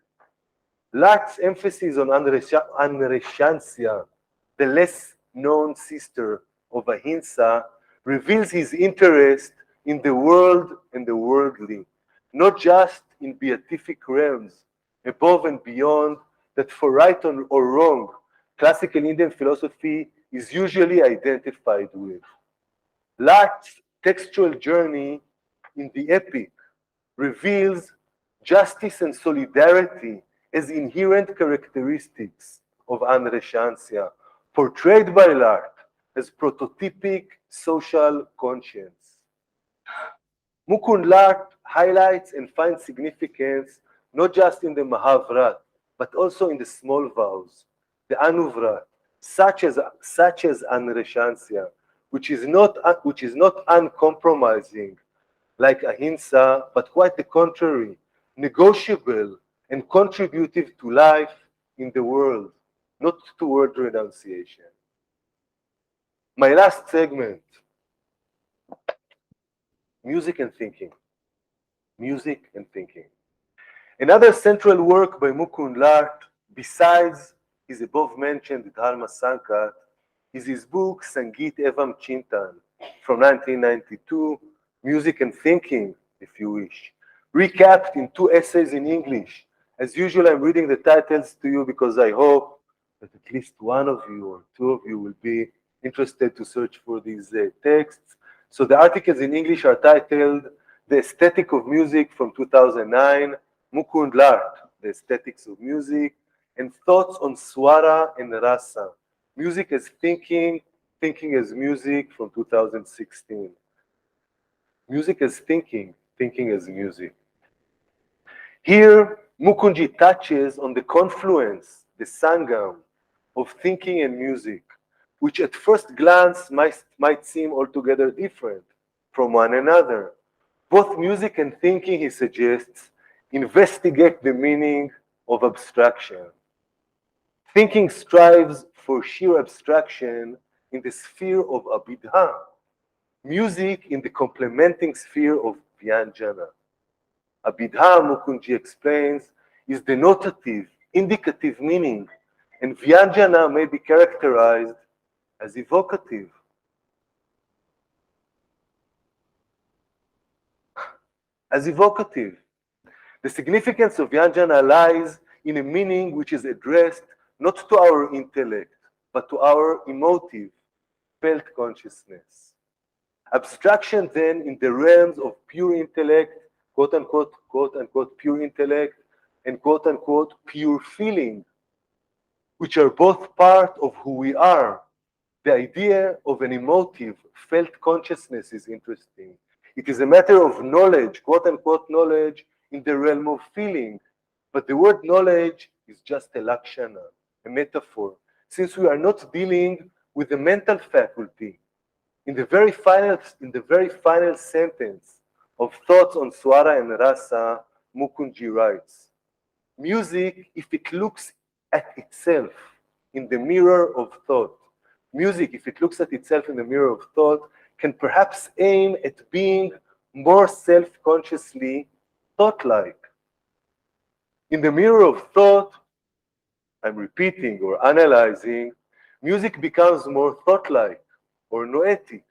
Lath's emphasis on Anreshansya, the less known sister of Ahimsa, reveals his interest in the world and the worldly, not just in beatific realms, above and beyond that for right or wrong, classical Indian philosophy is usually identified with. Lath's textual journey in the epic reveals justice and solidarity as inherent characteristics of Anreshansya, portrayed by Lath as prototypic social conscience. Mukund Lath highlights and finds significance not just in the Mahavrat, but also in the small vows, the Anuvrat, such as Anreshansya, which is not uncompromising like Ahimsa, but quite the contrary, negotiable and contributive to life in the world, not toward renunciation. My last segment, music and thinking. Music and thinking. Another central work by Mukund Lath, besides his above-mentioned Dharma Sankat, is his book Sangeet Evam Chintan from 1992, Music and Thinking, if you wish, recapped in 2 essays in English. As usual, I'm reading the titles to you because I hope that at least one of you or 2 of you will be interested to search for these texts. So the articles in English are titled The Aesthetic of Music from 2009, Mukund Lath, The Aesthetics of Music, and Thoughts on Swara and Rasa, Music as Thinking, Thinking as Music from 2016. Music as Thinking, Thinking as Music. Here, Mukundji touches on the confluence, the sangam, of thinking and music, which at first glance might seem altogether different from one another. Both music and thinking, he suggests, investigate the meaning of abstraction. Thinking strives for sheer abstraction in the sphere of abidha, music in the complementing sphere of vyanjana. Abidha, Mukundji explains, is the notative, indicative meaning, and vyanjana may be characterized as evocative. As evocative. The significance of vyanjana lies in a meaning which is addressed not to our intellect, but to our emotive, felt consciousness. Abstraction then in the realms of pure intellect, quote unquote, pure intellect, and quote unquote, pure feeling, which are both part of who we are. The idea of an emotive, felt consciousness is interesting. It is a matter of knowledge, quote unquote knowledge, in the realm of feeling. But the word knowledge is just a lakshana, a metaphor, since we are not dealing with the mental faculty. In the very final sentence of Thoughts on Swara and Rasa, Mukundji writes, music, if it looks at itself in the mirror of thought, music, if it looks at itself in the mirror of thought, can perhaps aim at being more self-consciously thought-like. In the mirror of thought, I'm repeating or analyzing, music becomes more thought-like or noetic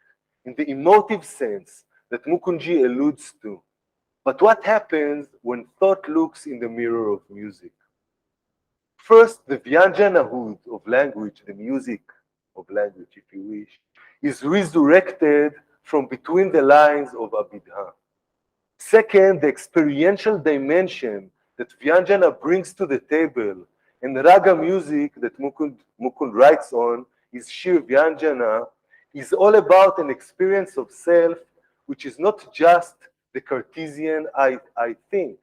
in the emotive sense that Mukundji alludes to. But what happens when thought looks in the mirror of music? First, the Vyanjanahood of language, the music of language, if you wish, is resurrected from between the lines of Abidha. Second, the experiential dimension that Vyanjana brings to the table and the raga music that Mukund writes on is Shir Vyanjana, is all about an experience of self which is not just the Cartesian I think.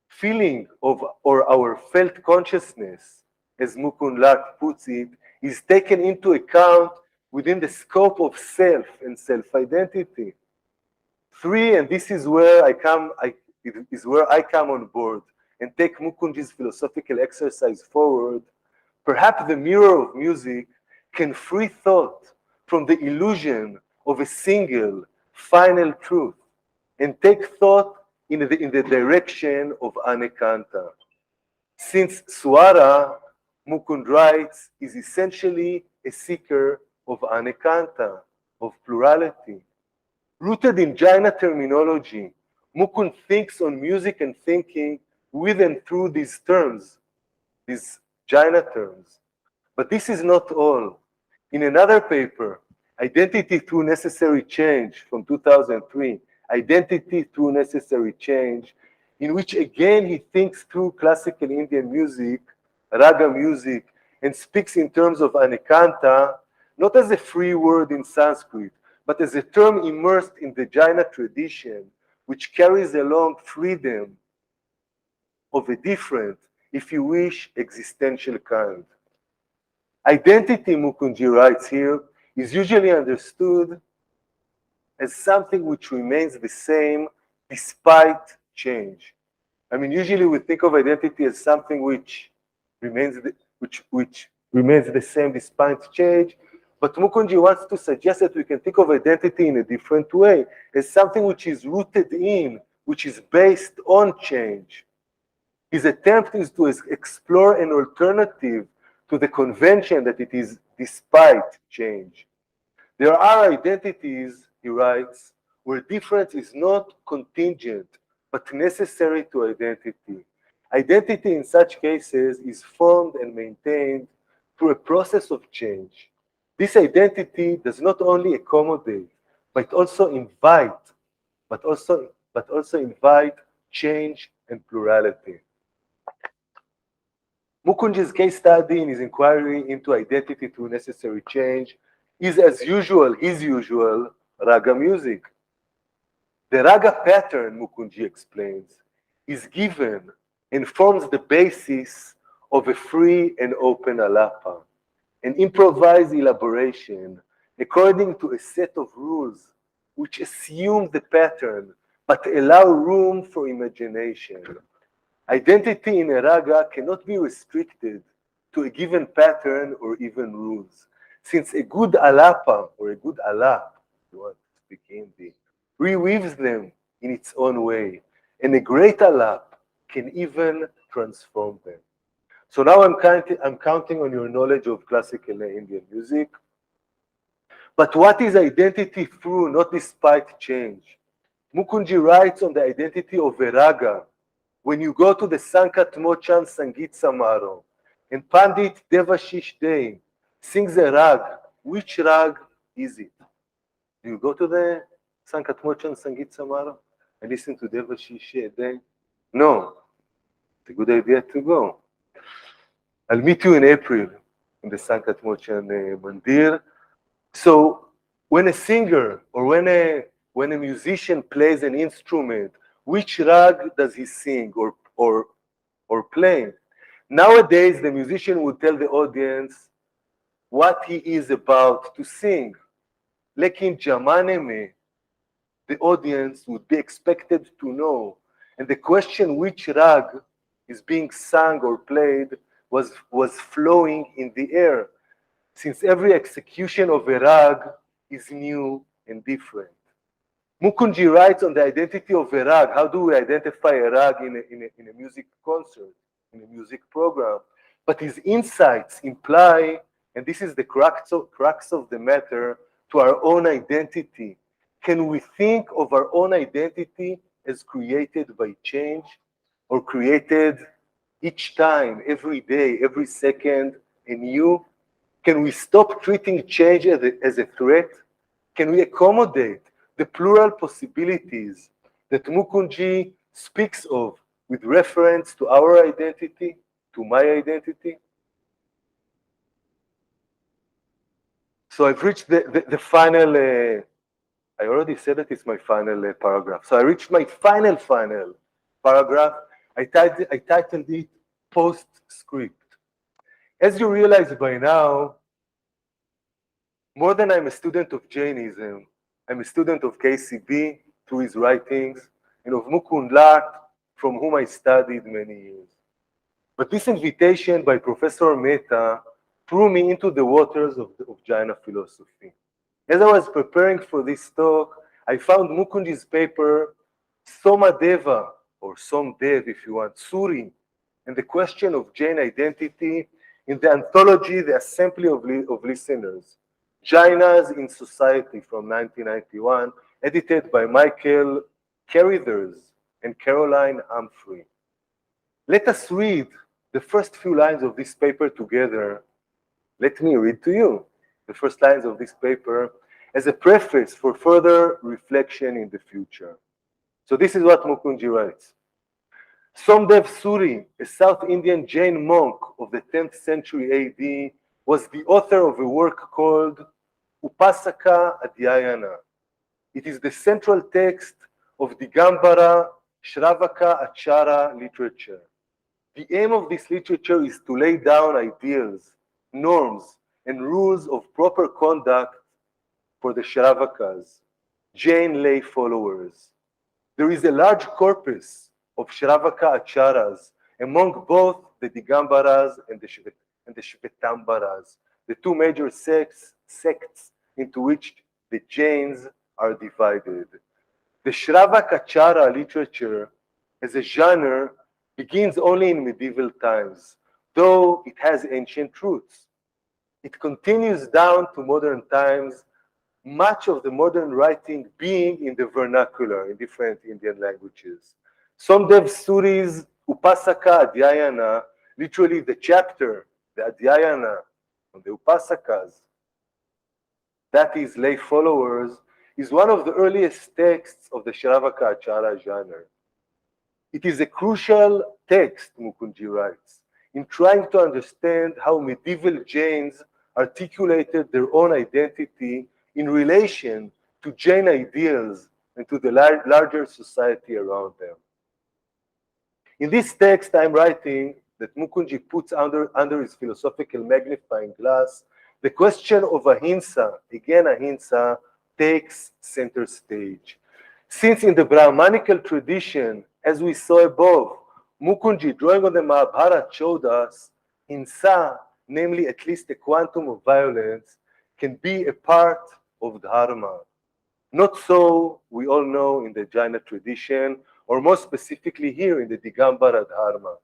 Feeling of or our felt consciousness, as Mukund Lath puts it, is taken into account within the scope of self and self-identity. Three, and this is where I come on board and take Mukundji's philosophical exercise forward. Perhaps the mirror of music can free thought from the illusion of a single final truth and take thought in the direction of anekanta. Since Swara, Mukund writes, is essentially a seeker of anekanta, of plurality. Rooted in Jaina terminology, Mukund thinks on music and thinking with and through these terms, these Jaina terms. But this is not all. In another paper, Identity Through Necessary Change from 2003, Identity Through Necessary Change, in which again he thinks through classical Indian music, raga music, and speaks in terms of anekanta, not as a free word in Sanskrit, but as a term immersed in the Jaina tradition, which carries along freedom of a different, if you wish, existential kind. Identity, Mukundji writes here, is usually understood as something which remains the same despite change. I mean, usually we think of identity as something which remains the same despite change. But Mukundji wants to suggest that we can think of identity in a different way, as something which is rooted in, which is based on change. His attempt is to explore an alternative to the convention that it is despite change. There are identities, he writes, where difference is not contingent, but necessary to identity. Identity in such cases is formed and maintained through a process of change. This identity does not only accommodate, but also invite change and plurality. Mukundji's case study in his inquiry into identity through necessary change is, as usual, his usual raga music. The raga pattern, Mukundji explains, is given and forms the basis of a free and open alapa, an improvised elaboration according to a set of rules which assume the pattern but allow room for imagination. Identity in a raga cannot be restricted to a given pattern or even rules, since a good alapa or a good alap, if you want to speak Hindi, reweaves them in its own way, and a great alap can even transform them. So now I'm counting on your knowledge of classical Indian music. But what is identity through, not despite change? Mukundji writes on the identity of a raga. When you go to the Sankat Mochan Sangeet Samaro and Pandit Devashish Dey sings a rag, which rag is it? Do you go to the Sankat Mochan Sangeet Samaro and listen to Devashish Dey? No. It's a good idea to go. I'll meet you in April in the Sankat Mochan Mandir. So when a singer or when a musician plays an instrument, which rag does he sing or play? Nowadays, the musician would tell the audience what he is about to sing. Lekin jamane mein, the audience would be expected to know. And the question which rag is being sung or played was flowing in the air, since every execution of a rag is new and different. Mukundji writes on the identity of a rag. How do we identify a rag in a music concert, in a music program? But his insights imply and this is the crux of the matter, to our own identity. Can we think of our own identity as created by change, or created each time, every day, every second, anew? Can we stop treating change as a threat? Can we accommodate the plural possibilities that Mukundji speaks of with reference to our identity, to my identity? So I've reached the final, I already said that it's my final paragraph. So I reached my final paragraph. I titled it Postscript. As you realize by now, more than I'm a student of Jainism, I'm a student of KCB through his writings, and of Mukund Lath, from whom I studied many years. But this invitation by Professor Mehta threw me into the waters of Jaina philosophy. As I was preparing for this talk, I found Mukundji's paper, Somadeva, or Somdev if you want, Suri, and the question of Jain identity in the anthology, The Assembly of Listeners, Jainas in Society from 1991, edited by Michael Carruthers and Caroline Humphrey. Let us read the first few lines of this paper together. Let me read to you the first lines of this paper as a preface for further reflection in the future. So this is what Mukundji writes. Somdev Suri, a South Indian Jain monk of the 10th century AD, was the author of a work called Upasaka Adhyayana. It is the central text of Digambara Shravaka Achara literature. The aim of this literature is to lay down ideals, norms, and rules of proper conduct for the Shravakas, Jain lay followers. There is a large corpus of Shravaka Acharas among both the Digambaras and the Shvetambaras, the two major sects into which the Jains are divided. The Shravakachara literature as a genre begins only in medieval times, though it has ancient roots. It continues down to modern times, much of the modern writing being in the vernacular in different Indian languages. Somdev Suri's Upasaka Adhyayana, literally the chapter, the Adhyayana on the Upasakas, that is lay followers, is one of the earliest texts of the Shravaka Achara genre. It is a crucial text, Mukundji writes, in trying to understand how medieval Jains articulated their own identity in relation to Jain ideals and to the larger society around them. In this text, I'm writing that Mukundji puts under his philosophical magnifying glass the question of ahimsa, again ahimsa, takes center stage. Since in the Brahmanical tradition, as we saw above, Mukundji, drawing on the Mahabharata, showed us hinsa, namely at least a quantum of violence, can be a part of dharma. Not so, we all know, in the Jaina tradition, or more specifically here in the Digambara Dharma.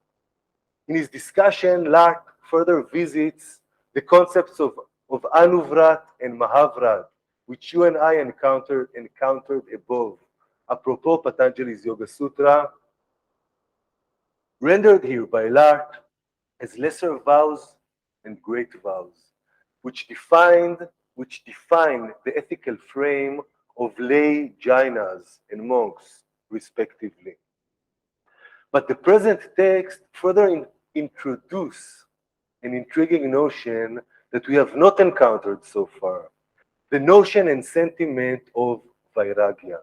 In his discussion, Lath further visits the concepts of Anuvrat and Mahavrat, which you and I encountered above, apropos Patanjali's Yoga Sutra, rendered here by Lath as lesser vows and great vows, which define the ethical frame of lay Jainas and monks, respectively. But the present text further introduce an intriguing notion that we have not encountered so far, the notion and sentiment of vairagya,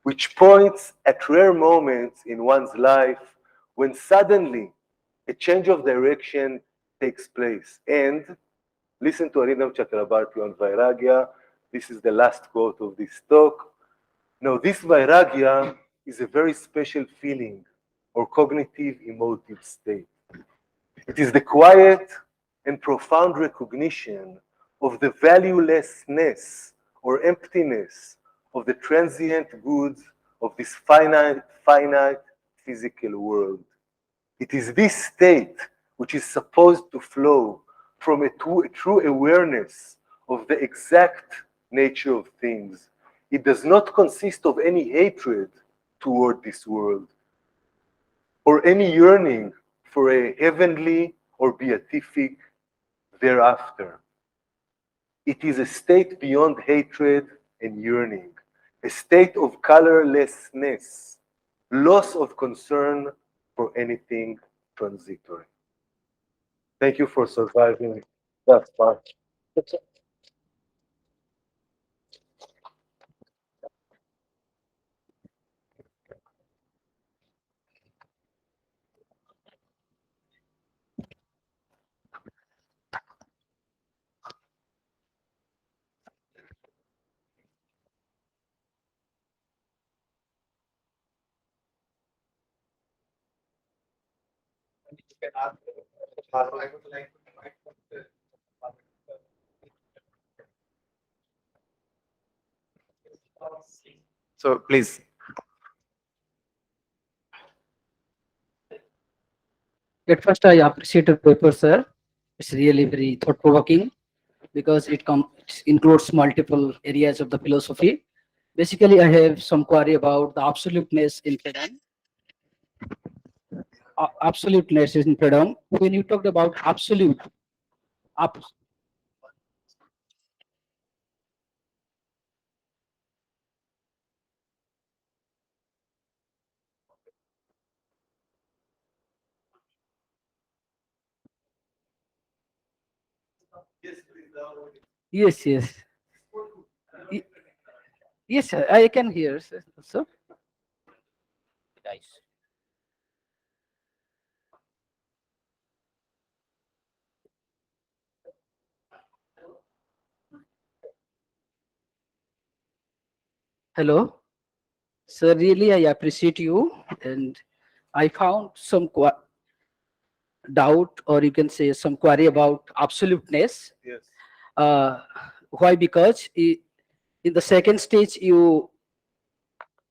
which points at rare moments in one's life when suddenly a change of direction takes place. And listen to Arindam Chakrabarti on vairagya. This is the last quote of this talk. Now, this vairagya is a very special feeling or cognitive emotive state. It is the quiet and profound recognition of the valuelessness or emptiness of the transient goods of this finite physical world. It is this state which is supposed to flow from a true awareness of the exact nature of things. It does not consist of any hatred toward this world or any yearning for a heavenly or beatific thereafter. It is a state beyond hatred and yearning, a state of colorlessness, loss of concern for anything transitory. Thank you for surviving that part. So please. At first, I appreciate your paper, sir. It's really very thought-provoking because it includes multiple areas of the philosophy. Basically, I have some query about the absoluteness in freedom. Absoluteness in freedom. When you talked about absolute, ab- yes, yes, Y- yes, sir, I can hear, sir. So, guys. Hello, sir. Really, I appreciate you, and I found some doubt, or you can say some query about absoluteness. Yes. Why? Because in the second stage, you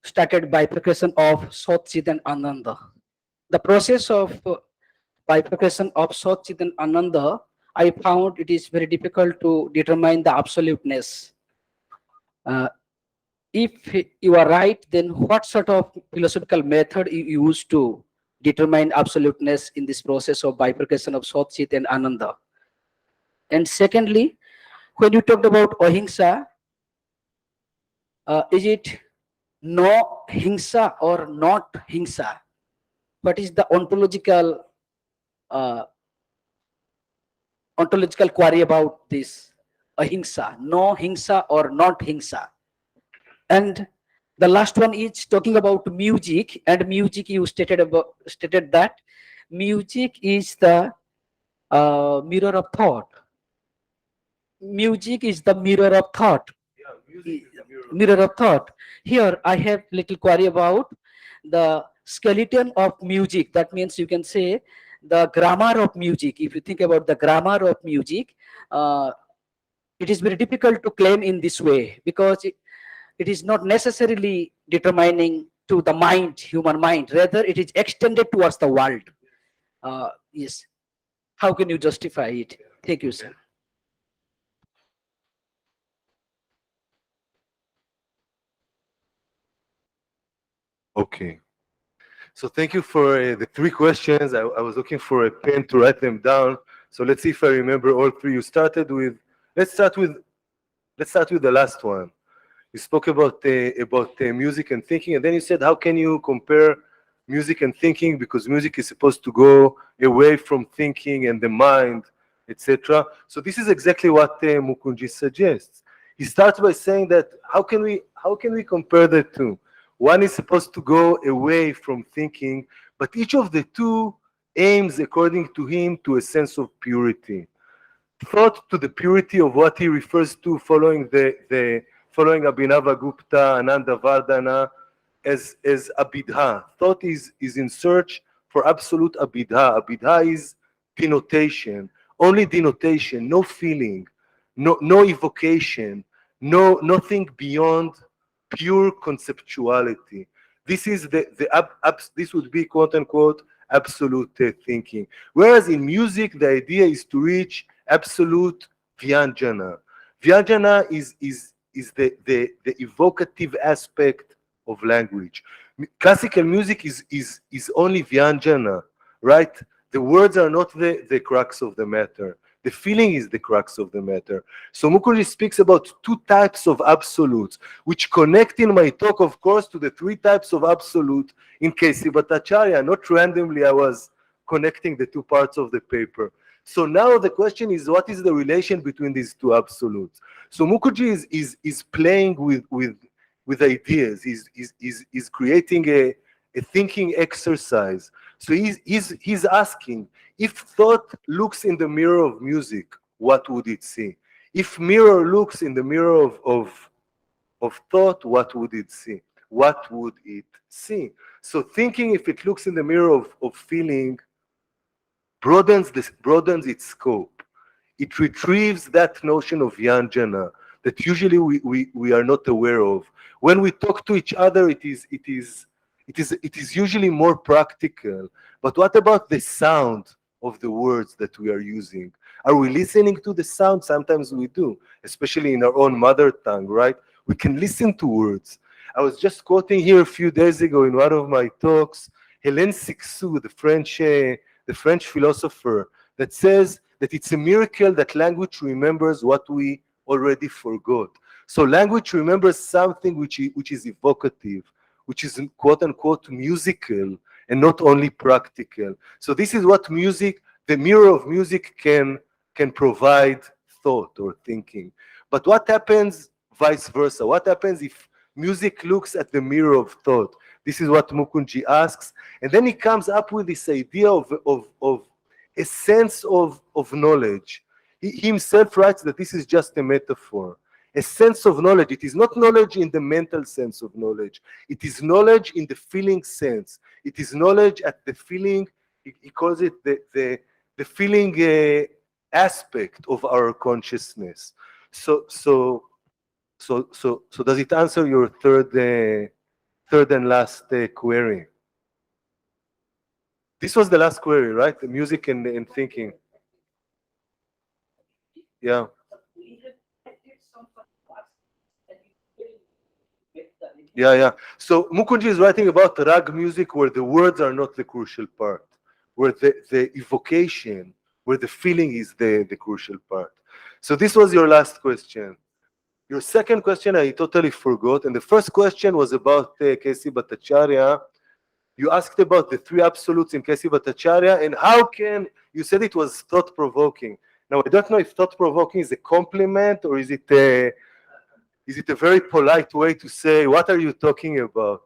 started bifurcation of Sat Chit and Ananda. The process of bifurcation of Sat Chit and Ananda, I found it is very difficult to determine the absoluteness. Uh, if you are right, then what sort of philosophical method you use to determine absoluteness in this process of bifurcation of Sat Chit and Ananda? And secondly, when you talked about ahimsa, is it no hingsa or not hingsa? What is the uh, ontological query about this ahimsa? No hingsa or not hingsa? And the last one is talking about music, and music you stated that music is the mirror of thought. Music is the mirror of thought. Yeah, music is a mirror. Mirror of thought. Here I have little query about the skeleton of music. That means you can say the grammar of music. If you think about the grammar of music, uh, it is very difficult to claim in this way because it is not necessarily determining to the mind, human mind. Rather, it is extended towards the world. Yes. How can you justify it? Thank you, sir. Okay. So thank you for the three questions. I was looking for a pen to write them down. So let's see if I remember all three. You started with, let's start with the last one. You spoke about music and thinking, and then you said, how can you compare music and thinking, because music is supposed to go away from thinking and the mind, etc. So this is exactly what Mukund suggests. He starts by saying that how can we compare the two? One is supposed to go away from thinking, but each of the two aims, according to him, to a sense of purity. Thought to the purity of what he refers to following following Abhinavagupta, Ananda Vardhana, as abidha. Thought is in search for absolute abidha. Abidha is denotation, only denotation, no feeling, no evocation, nothing beyond pure conceptuality. This is this would be quote unquote absolute thinking. Whereas in music, the idea is to reach absolute Vyanjana. Vyanjana is the evocative aspect of language. Classical music is only Vyanjana, right? The words are not the crux of the matter. The feeling is the crux of the matter. So Mukul speaks about two types of absolutes, which connect in my talk, of course, to the three types of absolute in K.C. Bhattacharya. Not randomly, I was connecting the two parts of the paper. So now the question is, what is the relation between these two absolutes? So Mukherjee is playing with ideas. He's creating a thinking exercise. So he's asking, if thought looks in the mirror of music, what would it see? If mirror looks in the mirror of thought, what would it see? What would it see? So thinking, if it looks in the mirror of feeling, broadens its scope. It retrieves that notion of Vyanjana that usually we are not aware of. When we talk to each other, it is usually more practical. But what about the sound of the words that we are using? Are we listening to the sound? Sometimes we do, especially in our own mother tongue, right? We can listen to words. I was just quoting here a few days ago in one of my talks, Hélène Cixous, the French philosopher, that says that it's a miracle that language remembers what we already forgot. So language remembers something which is evocative, which is quote unquote musical and not only practical. So this is what music, the mirror of music can provide thought or thinking. But what happens vice versa? What happens if music looks at the mirror of thought? This is what Mukundji asks. And then he comes up with this idea of a sense of knowledge. He himself writes that this is just a metaphor. A sense of knowledge. It is not knowledge in the mental sense of knowledge. It is knowledge in the feeling sense. It is knowledge at the feeling, he calls it the feeling aspect of our consciousness. So does it answer your third and last query? This was the last query, right? The music and thinking. Yeah. Yeah. So Mukunji is writing about rag music where the words are not the crucial part, where the evocation, where the feeling is the crucial part. So this was your last question. Your second question I totally forgot, and the first question was about K.C. Bhattacharya. You asked about the three absolutes in K.C. Bhattacharya, and how can, you said it was thought-provoking. Now, I don't know if thought-provoking is a compliment or is it a very polite way to say, what are you talking about?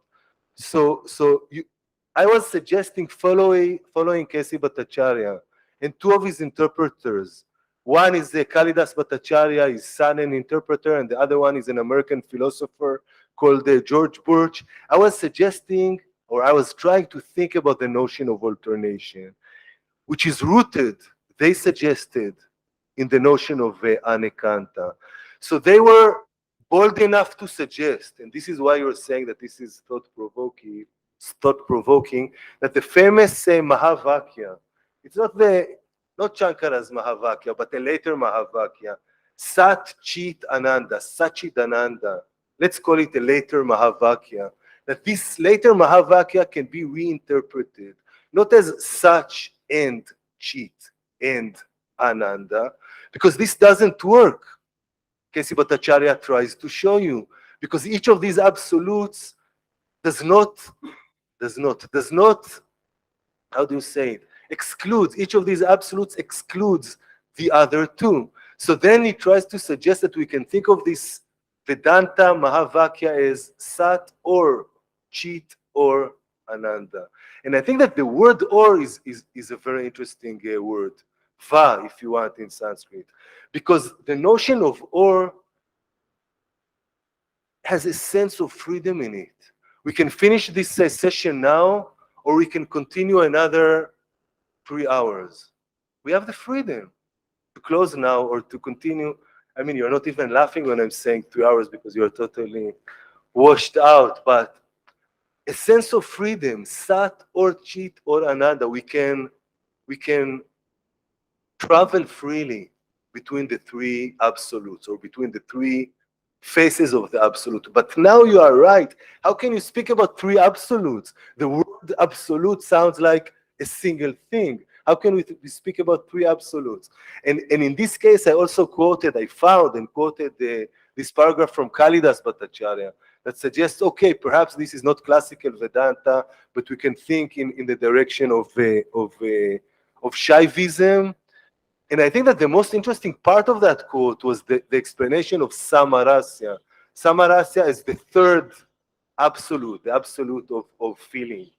I was suggesting following K.C. Bhattacharya and two of his interpreters. One is the Kalidas Bhattacharya, his son and interpreter, and the other one is an American philosopher called George Birch. I was suggesting, or I was trying to think about the notion of alternation, which is rooted, they suggested, in the notion of anekanta. So they were bold enough to suggest, and this is why you're saying that this is thought-provoking, that the famous Mahavakya, it's not Shankara's Mahavakya, but a later Mahavakya, Sat Chit Ananda, Sachidananda, let's call it a later Mahavakya, that this later Mahavakya can be reinterpreted, not as such and Chit and Ananda, because this doesn't work. K.C. Bhattacharya tries to show you, because each of these absolutes does not, how do you say it, excludes, each of these absolutes excludes the other two. So then he tries to suggest that we can think of this Vedanta Mahavakya as Sat or Chit or Ananda. And I think that the word or is a very interesting word. Va, if you want, in Sanskrit. Because the notion of or has a sense of freedom in it. We can finish this session now, or we can continue another 3 hours. We have the freedom to close now or to continue. I mean, you're not even laughing when I'm saying 3 hours because you're totally washed out, but a sense of freedom, Sat or Chit or Ananda, we can travel freely between the three absolutes or between the three faces of the absolute. But now you are right. How can you speak about three absolutes? The word absolute sounds like a single thing. How can we speak about three absolutes? And in this case, I found and quoted this paragraph from Kalidas Bhattacharya that suggests, okay, perhaps this is not classical Vedanta, but we can think in the direction of Shaivism. And I think that the most interesting part of that quote was the explanation of Samarasya. Samarasya is the third absolute, the absolute of feeling.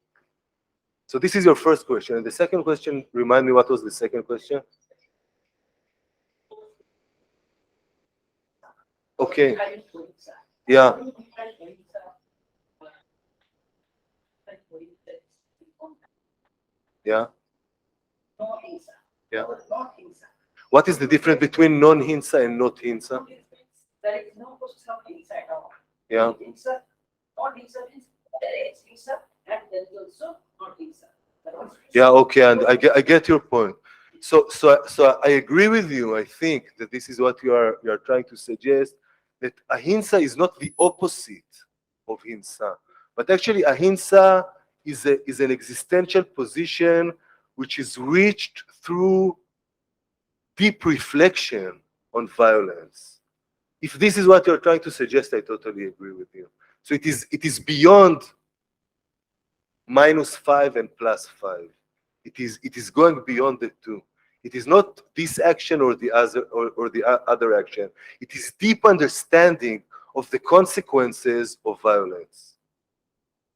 So this is your first question. And the second question, remind me, what was the second question? Okay. Yeah. Yeah. Yeah. What is the difference between non-hinsa and not hinsa? There is no question of hinsa at all. Yeah. Hinsa, not hinsa means there is hinsa and there is also not hinsa. Yeah, okay, and I get your point. So I agree with you. I think that this is what you are trying to suggest, that ahimsa is not the opposite of hinsa, but actually ahimsa is an existential position which is reached through deep reflection on violence. If this is what you're trying to suggest, I totally agree with you. So it is beyond -5 and +5. It is going beyond the two. It is not this action or the other action. It is deep understanding of the consequences of violence.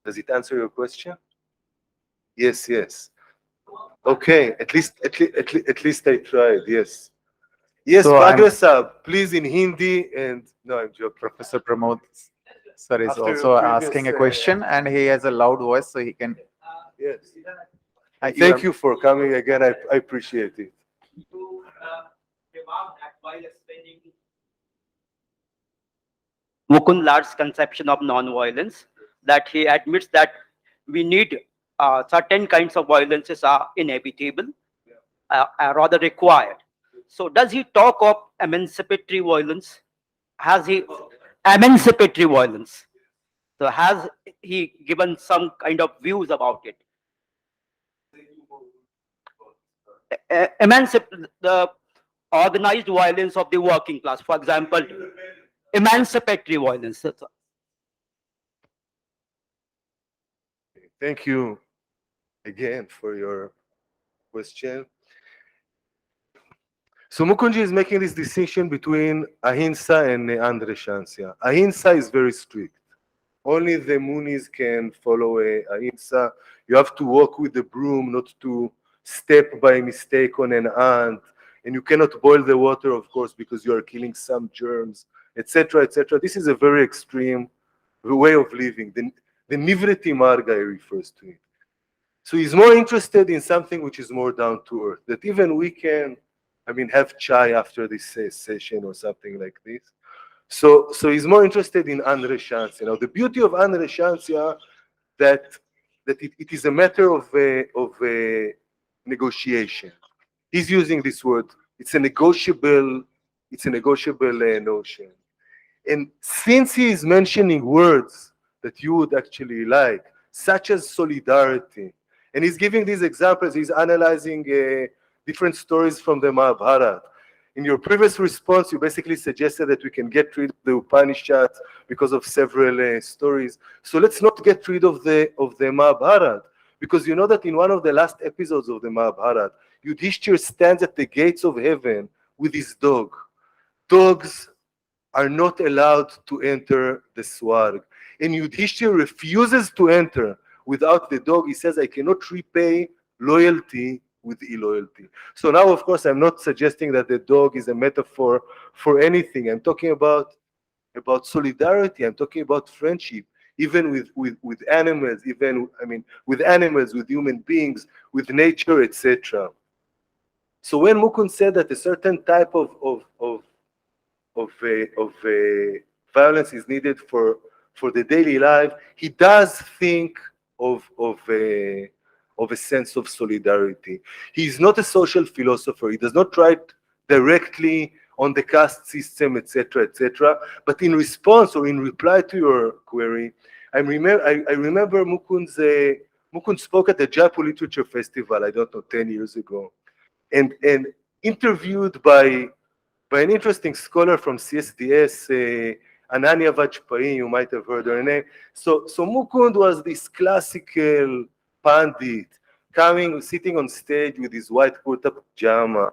Does it answer your question? Yes, yes. Okay, at least I tried. Yes. Yes, So Bagre Saab, please in Hindi, and no, I'm joking. Professor Pramod sir is After also your previous, asking a question, and he has a loud voice, so he can. Yes. You Thank are- you for coming again. I appreciate it. To remark that while explaining Mukund Lad's conception of non-violence, that he admits that we need certain kinds of violences are inevitable, are rather required. So does he talk of emancipatory violence? Has he emancipatory violence? So has he given some kind of views about it? The organized violence of the working class, for example, emancipatory violence. Thank you again for your question. So Mukunji is making this distinction between ahimsa and neandreshansya. Ahimsa is very strict. Only the munis can follow ahimsa. You have to walk with the broom, not to step by mistake on an ant. And you cannot boil the water, of course, because you are killing some germs, etc., etc. This is a very extreme way of living. The nivriti marga refers to it. So he's more interested in something which is more down to earth, that even we can, have chai after this session or something like this. So he's more interested in anreshansya. Now, the beauty of anreshansya that it is a matter of negotiation. He's using this word. It's a negotiable notion. And since he is mentioning words that you would actually like, such as solidarity, and he's giving these examples, he's analyzing different stories from the Mahabharata. In your previous response, you basically suggested that we can get rid of the Upanishads because of several stories. So let's not get rid of the Mahabharata, because you know that in one of the last episodes of the Mahabharata, Yudhishthir stands at the gates of heaven with his dog. Dogs are not allowed to enter the Swarg. And Yudhishthir refuses to enter without the dog. He says, I cannot repay loyalty with illoyalty. So now, of course, I'm not suggesting that the dog is a metaphor for anything. I'm talking about solidarity. I'm talking about friendship, even with animals, with animals, with human beings, with nature, etc. So when Mukund said that a certain type of violence is needed for the daily life, he does think of a sense of solidarity. He is not a social philosopher. He does not try directly on the caste system, etc., etc. But in response or in reply to your query, I remember Mukund spoke at the Jaipur Literature Festival, I don't know, 10 years ago, and interviewed by an interesting scholar from CSDS, Ananya Vajpayee, you might have heard her name. So Mukund was this classical pandit, sitting on stage with his white kurta pajama,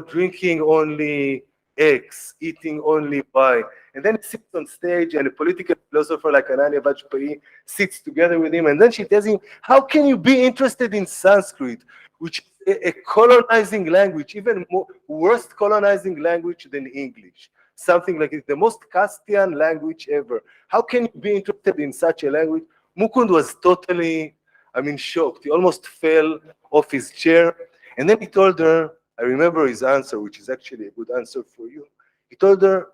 drinking only X, eating only Y. And then he sits on stage and a political philosopher like Ananya Vajpayee sits together with him. And then she tells him, how can you be interested in Sanskrit, which is a colonizing language, even more, worse colonizing language than English? Something like it, the most Castian language ever. How can you be interested in such a language? Mukund was totally, shocked. He almost fell off his chair. And then he told her, I remember his answer, which is actually a good answer for you. He told her,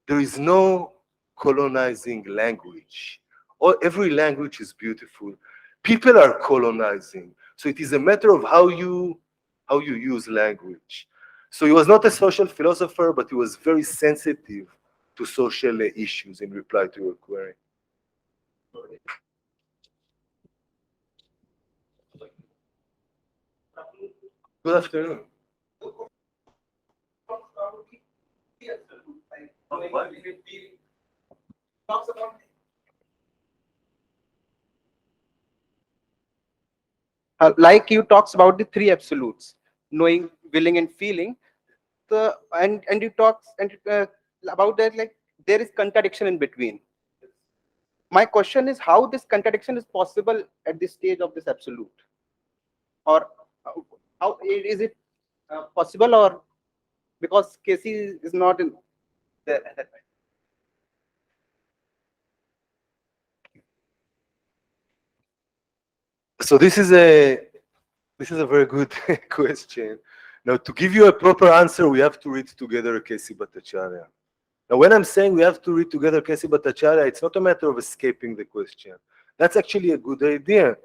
there is no colonizing language. Every language is beautiful. People are colonizing. So it is a matter of how you use language. So he was not a social philosopher, but he was very sensitive to social issues in reply to your query. Good afternoon. Like you talks about the three absolutes, knowing, willing, and feeling. And you talks about that, like there is contradiction in between. My question is how this contradiction is possible at this stage of this absolute, or how is it possible, or because Casey is not in there at that time. So this is a very good question. Now, to give you a proper answer, we have to read together Kessi Bhattacharya. Now, when I'm saying we have to read together Kessi Bhattacharya, it's not a matter of escaping the question. That's actually a good idea.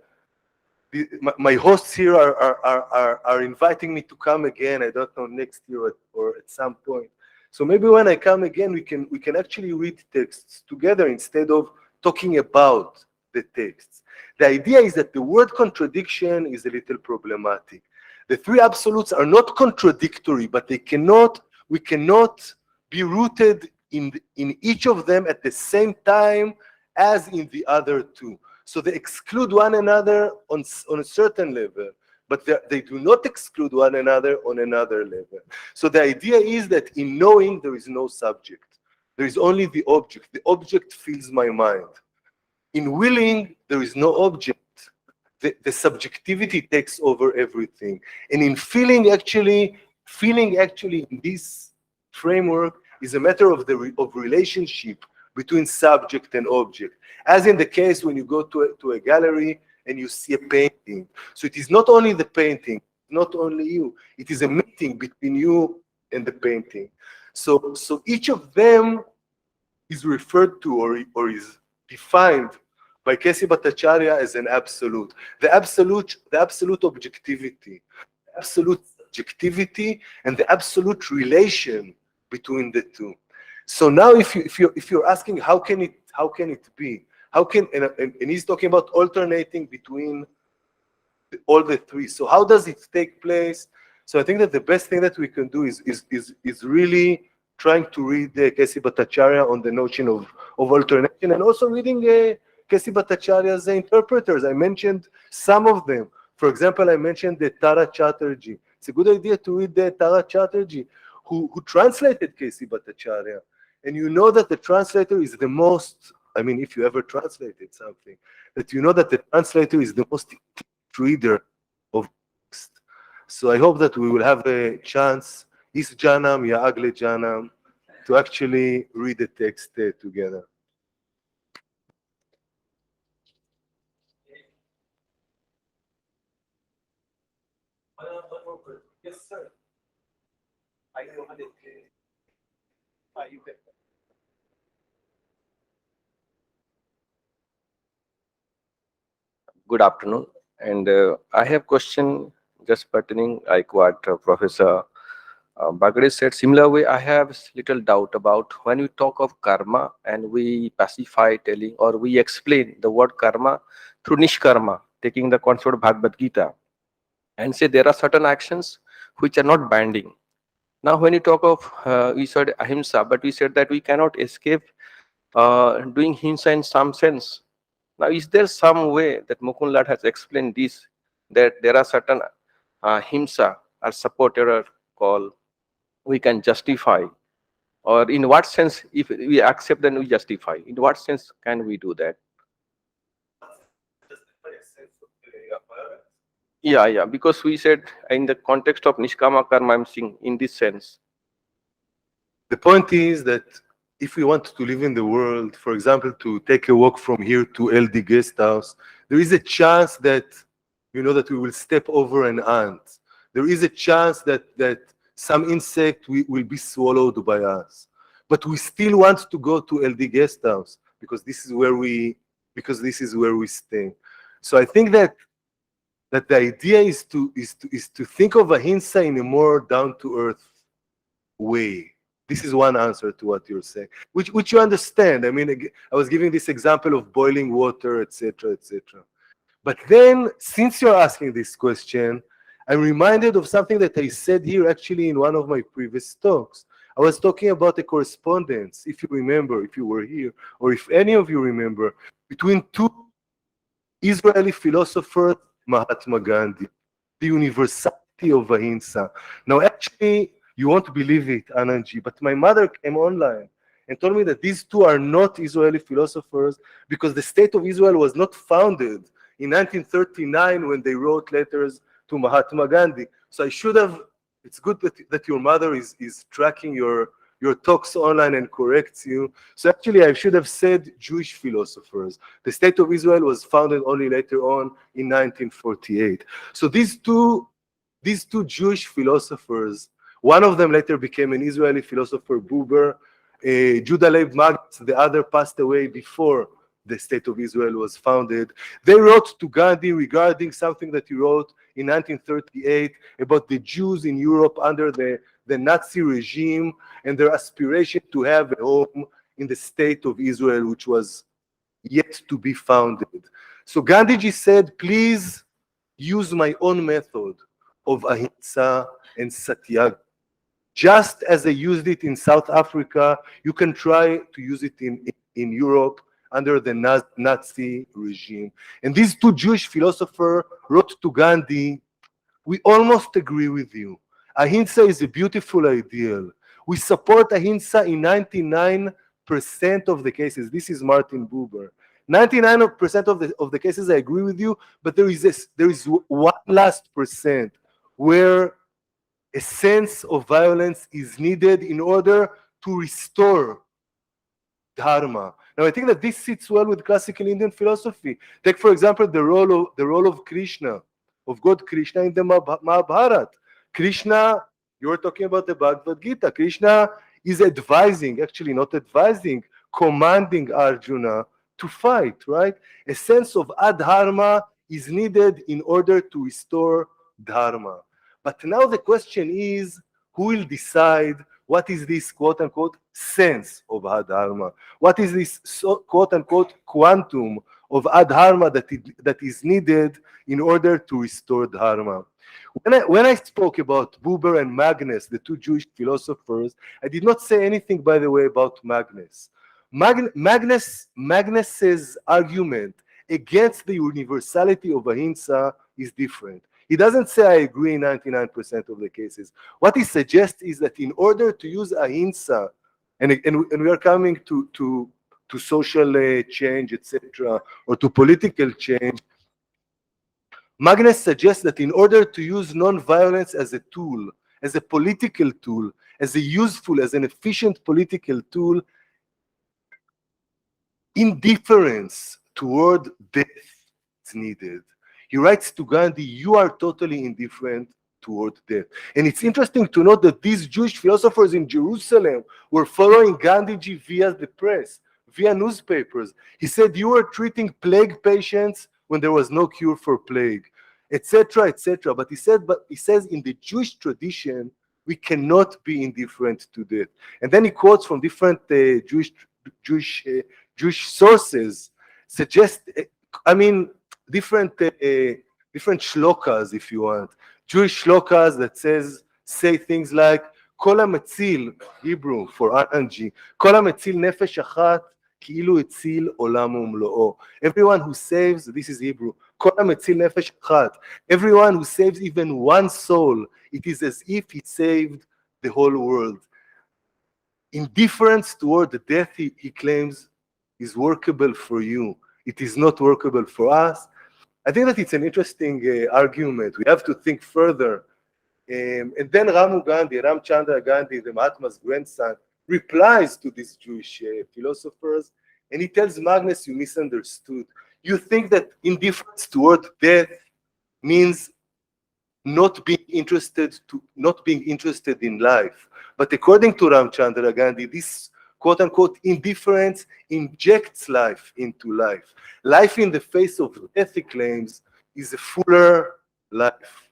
My hosts here are inviting me to come again. I don't know, next year or at some point. So maybe when I come again, we can actually read texts together instead of talking about the texts. The idea is that the word contradiction is a little problematic. The three absolutes are not contradictory, but we cannot be rooted in each of them at the same time as in the other two. So they exclude one another on a certain level, but they do not exclude one another on another level. So the idea is that in knowing, there is no subject. There is only the object. The object fills my mind. In willing, there is no object. The subjectivity takes over everything. And in feeling actually in this framework is a matter of relationship between subject and object. As in the case when you go to a gallery and you see a painting. So it is not only the painting, not only you. It is a meeting between you and the painting. So each of them is referred to or is defined by Kessi Bhattacharya as an absolute. The absolute objectivity, absolute subjectivity, and the absolute relation between the two. So now, if you're asking how can it be? And he's talking about alternating between all the three. So how does it take place? So I think that the best thing that we can do is really trying to read Kessi Bhattacharya on the notion of alternation, and also reading Kessi Bhattacharya's interpreters. I mentioned some of them. For example, I mentioned the Tara Chatterjee. It's a good idea to read the Tara Chatterjee, who translated Kessi Bhattacharya. And you know that the translator is the most, if you ever translated something, that you know that the translator is the most reader of text. So I hope that we will have a chance, Is Janam, Ya Agle Janam, to actually read the text together. Yes, sir. Good afternoon, and I have question just pertaining like what Professor Bagre said. Similar way, I have little doubt about when we talk of karma and we pacify telling or we explain the word karma through nishkarma, taking the concept of Bhagavad Gita, and say there are certain actions which are not binding. Now, when you talk of, we said ahimsa, but we said that we cannot escape doing hinsa in some sense. Now, is there some way that Mukund has explained this, that there are certain himsa or supported or call we can justify? Or in what sense, if we accept, then we justify? In what sense can we do that? Yeah, because we said in the context of Nishkama Karma, I'm saying in this sense. The point is that if we want to live in the world, for example, to take a walk from here to LD guest house, there is a chance that, that we will step over an ant. There is a chance that some insect will be swallowed by us. But we still want to go to LD guest house because this is where we stay. So I think that the idea is to think of ahimsa in a more down-to-earth way. This is one answer to what you're saying, which you understand. I mean, I was giving this example of boiling water, etc., etc. But then, since you're asking this question, I'm reminded of something that I said here actually in one of my previous talks. I was talking about a correspondence, if you remember, if you were here, or if any of you remember, between two Israeli philosophers, Mahatma Gandhi, the universality of ahimsa. Now, actually, you won't believe it, Anandji, but my mother came online and told me that these two are not Israeli philosophers because the state of Israel was not founded in 1939 when they wrote letters to Mahatma Gandhi. So I should have, it's good that your mother is tracking your talks online and corrects you. So actually, I should have said Jewish philosophers. The state of Israel was founded only later on in 1948. So these two Jewish philosophers, one of them later became an Israeli philosopher, Buber. Judah Leib Magnus, the other passed away before the state of Israel was founded. They wrote to Gandhi regarding something that he wrote in 1938 about the Jews in Europe under the Nazi regime and their aspiration to have a home in the state of Israel, which was yet to be founded. So Gandhiji said, please use my own method of ahimsa and satyagraha. Just as they used it in South Africa, you can try to use it in Europe under the Nazi regime. And these two Jewish philosophers wrote to Gandhi, we almost agree with you. Ahimsa is a beautiful ideal. We support ahimsa in 99% of the cases. This is Martin Buber. 99% of the cases I agree with you, but there is one last percent where a sense of violence is needed in order to restore dharma. Now, I think that this sits well with classical Indian philosophy. Take, for example, the role of Krishna, of God Krishna in the Mahabharata. Krishna, you were talking about the Bhagavad Gita. Krishna is advising, actually not advising, commanding Arjuna to fight, right? A sense of adharma is needed in order to restore dharma. But now the question is, who will decide what is this quote-unquote sense of adharma? What is this quote-unquote quantum of adharma that is needed in order to restore dharma? When I spoke about Buber and Magnus, the two Jewish philosophers, I did not say anything, by the way, about Magnus. Magnus's argument against the universality of ahimsa is different. He doesn't say I agree in 99% of the cases. What he suggests is that in order to use ahimsa, and we are coming to social change, etc., or to political change, Magnus suggests that in order to use non-violence as a tool, as a political tool, as an efficient political tool, indifference toward death is needed. He writes to Gandhi, you are totally indifferent toward death. And it's interesting to note that these Jewish philosophers in Jerusalem were following Gandhiji via the press, via newspapers. He said, you were treating plague patients when there was no cure for plague. etc., etc. But he says in the Jewish tradition, we cannot be indifferent to that. And then he quotes from different Jewish sources, suggest, different shlokas, if you want, Jewish shlokas that say things like כל המציל, Hebrew for Anand, כל המציל נפש אחת כאילו הציל עולם ומלואו. Everyone who saves, this is Hebrew, כל המציל נפש אחת, everyone who saves even one soul, it is as if he saved the whole world. Indifference toward the death, he claims, is workable for you. It is not workable for us. I think that it's an interesting argument. We have to think further. And then Ramchandra Gandhi, the Mahatma's grandson, replies to these Jewish philosophers, and he tells Magnus, you misunderstood. You think that indifference toward death means not being interested in life. But according to Ramchandra Gandhi, this quote-unquote indifference injects life into life. Life in the face of death, he claims, is a fuller life.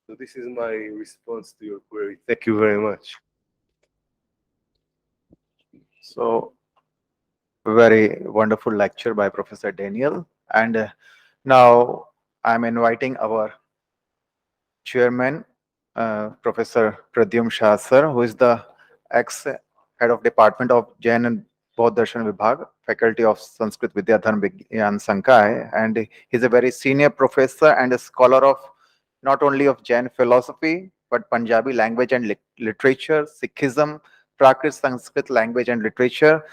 So this is my response to your query. Thank you very much. So, very wonderful lecture by Professor Daniel. And now I'm inviting our chairman, Professor Pradyumna sir, who is the ex-head of Department of Jain and Bauddha Darshan Vibhag, Faculty of Sanskrit Vidyadharma Vigyan Sankai, and he's a very senior professor and a scholar of not only of Jain philosophy, but Punjabi language and literature, Sikhism, Prakrit Sanskrit language and literature,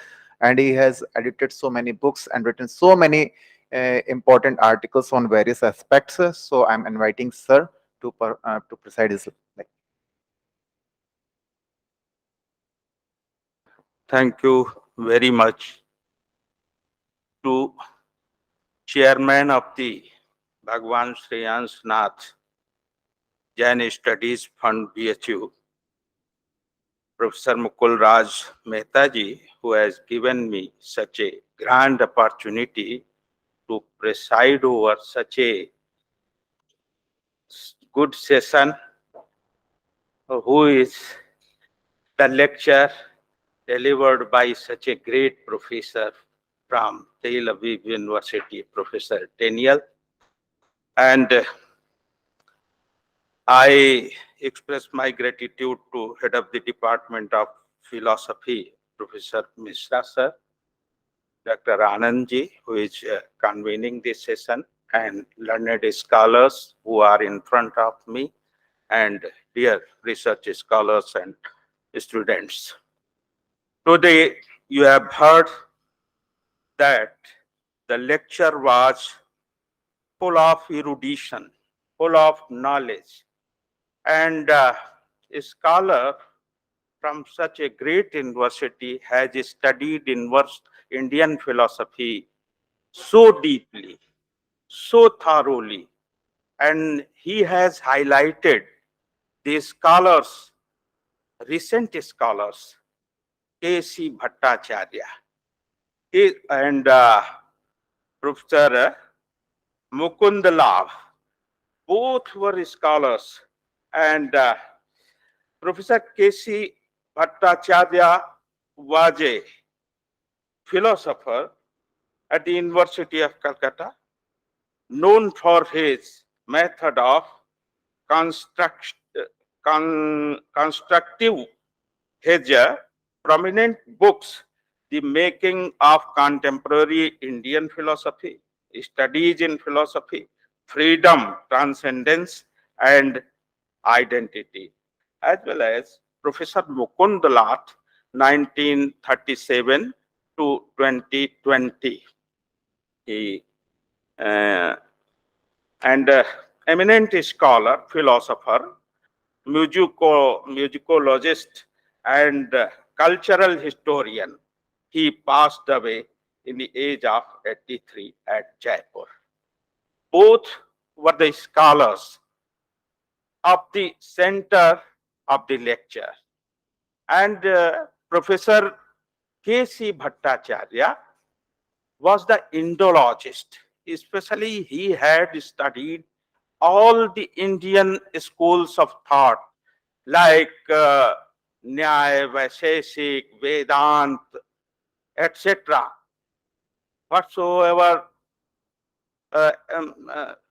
and he has edited so many books and written so many important articles on various aspects. So I'm inviting sir to preside his lecture. Thank you very much to Chairman of the Bhagwan Shreyansnath Jain Studies Fund B.H.U, Professor Mukul Raj Mehta ji, who has given me such a grand opportunity to preside over such a good session, who is the lecture delivered by such a great professor from Tel Aviv University, Professor Daniel. And I express my gratitude to Head of the Department of Philosophy, Professor Mishra sir, Dr. Anand ji, who is convening this session, and learned scholars who are in front of me, and dear research scholars and students. Today, you have heard that the lecture was full of erudition, full of knowledge, and a scholar from such a great university has studied Indian philosophy so deeply, so thoroughly, and he has highlighted the scholars, recent scholars, K.C. Bhattacharyya and Professor Mukund, both were scholars, and Professor K.C. Bhattacharya was a philosopher at the University of Calcutta, known for his method of constructive his prominent books, The Making of Contemporary Indian Philosophy, Studies in Philosophy, Freedom, Transcendence, and Identity, as well as Professor Mukund, 1937 to 2020. He eminent scholar, philosopher, musicologist, and cultural historian. He passed away in the age of 83 at Jaipur. Both were the scholars of the center of the lecture. And Professor K.C. Bhattacharya was the Indologist. Especially, he had studied all the Indian schools of thought like Nyaya, Vaisheshik, Vedant, etc. Whatsoever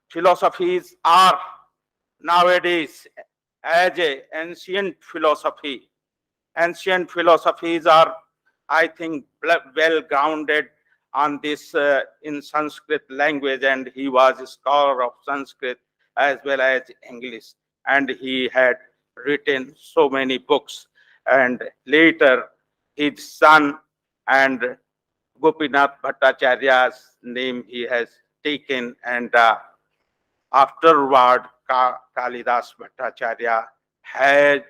philosophies are nowadays as a ancient philosophy. Ancient philosophies are, I think, well grounded on this in Sanskrit language, and he was a scholar of Sanskrit as well as English, and he had written so many books. And later, his son and Gopinath Bhattacharya's name he has taken, and afterward Kalidas Bhattacharya had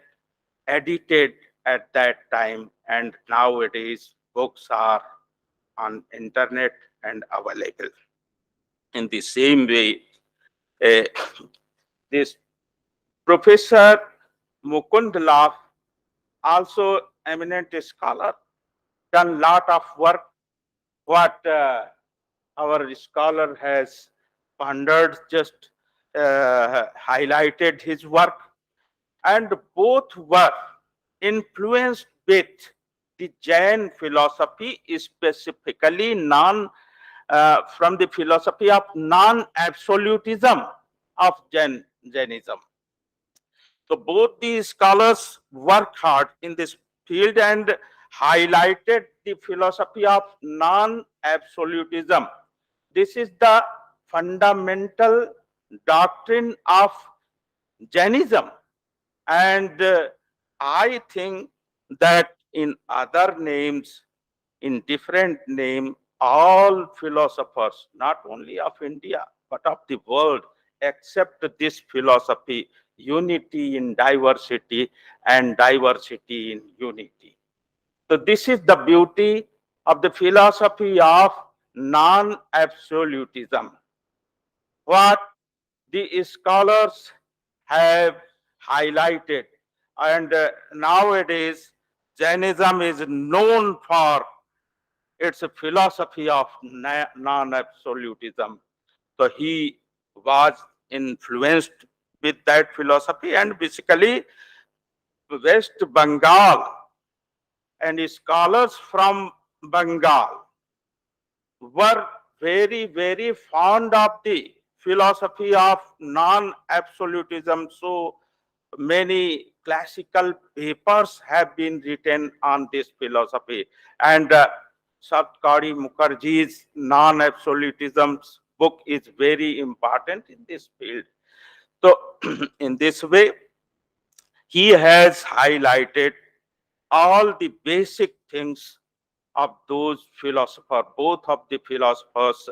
edited at that time, and nowadays books are on internet and available. In the same way, uh, this Professor Mukund Lath, also eminent scholar, done lot of work. What our scholar has pondered, just highlighted his work, and both were influenced with the Jain philosophy, specifically from the philosophy of non-absolutism of Jainism. So both these scholars worked hard in this field and highlighted the philosophy of non-absolutism. This is the fundamental doctrine of Jainism. And I think that in other names, in different name, all philosophers, not only of India, but of the world, accept this philosophy, unity in diversity and diversity in unity. So this is the beauty of the philosophy of non-absolutism. What the scholars have highlighted, and nowadays Jainism is known for its philosophy of non-absolutism. So he was influenced with that philosophy, and basically West Bengal and scholars from Bengal were very, very fond of the philosophy of non-absolutism. So many classical papers have been written on this philosophy. And Satkari Mukherjee's non-absolutism book is very important in this field. So in this way, he has highlighted all the basic things of those philosophers, both of the philosophers.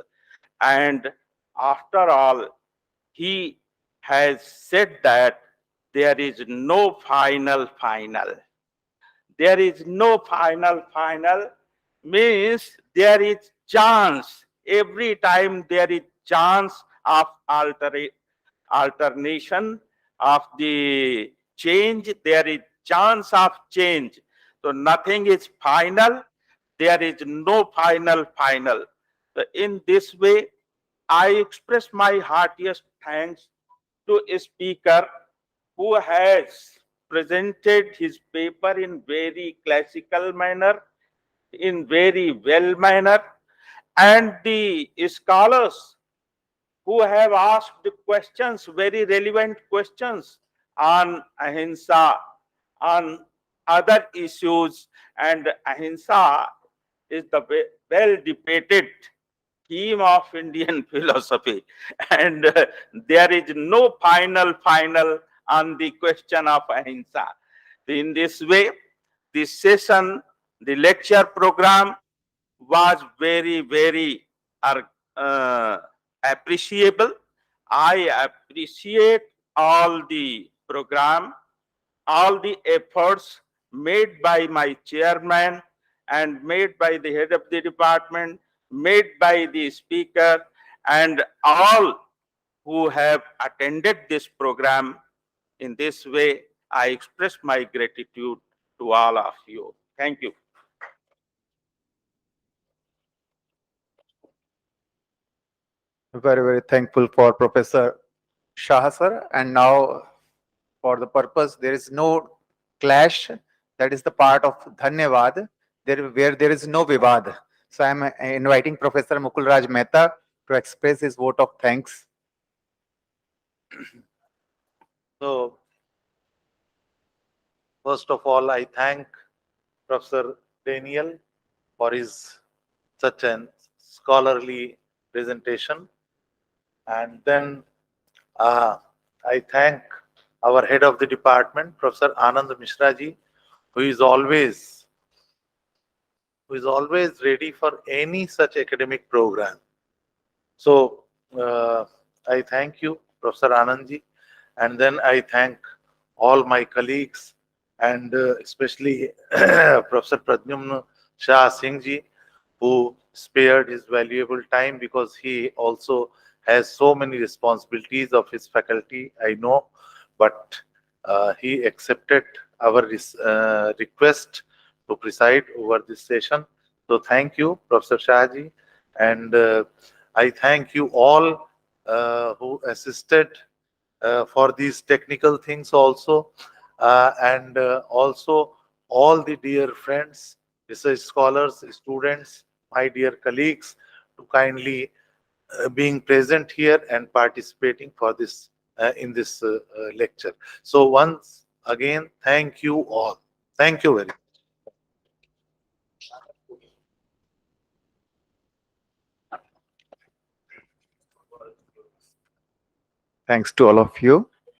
And after all, he has said that there is no final. There is no final means there is chance. Every time there is chance of alternation of the change, there is chance of change. So nothing is final. There is no final. So in this way, I express my heartiest thanks to a speaker who has presented his paper in very classical manner, in very well manner, and the scholars who have asked the questions, very relevant questions on ahimsa, on other issues, and ahimsa is the well debated theme of Indian philosophy, and there is no final on the question of ahimsa. In this way, this session, the lecture program was very, very uh, appreciable. I appreciate all the program, all the efforts made by my chairman and made by the head of the department, made by the speaker, and all who have attended this program. In this way, I express my gratitude to all of you. Thank you. Very, very thankful for Professor Shah sir. And now, for the purpose, there is no clash. That is the part of Dhanyavad, where there is no Vivad. So I am inviting Professor Mukul Raj Mehta to express his vote of thanks. So, first of all, I thank Professor Daniel for his such an scholarly presentation. And then I thank our head of the department, Professor Anand Mishra ji, who is always ready for any such academic program. So I thank you, Professor Anand ji, and then I thank all my colleagues and especially Professor Pradyumna Shah Singh ji, who spared his valuable time because he also has so many responsibilities of his faculty, I know, but he accepted our request to preside over this session. So thank you, Professor Shah ji, and I thank you all who assisted for these technical things also, and also all the dear friends, research scholars, students, my dear colleagues, to kindly being present here and participating for this in this lecture. So once again, thank you all. Thank you very much. Thanks to all of you.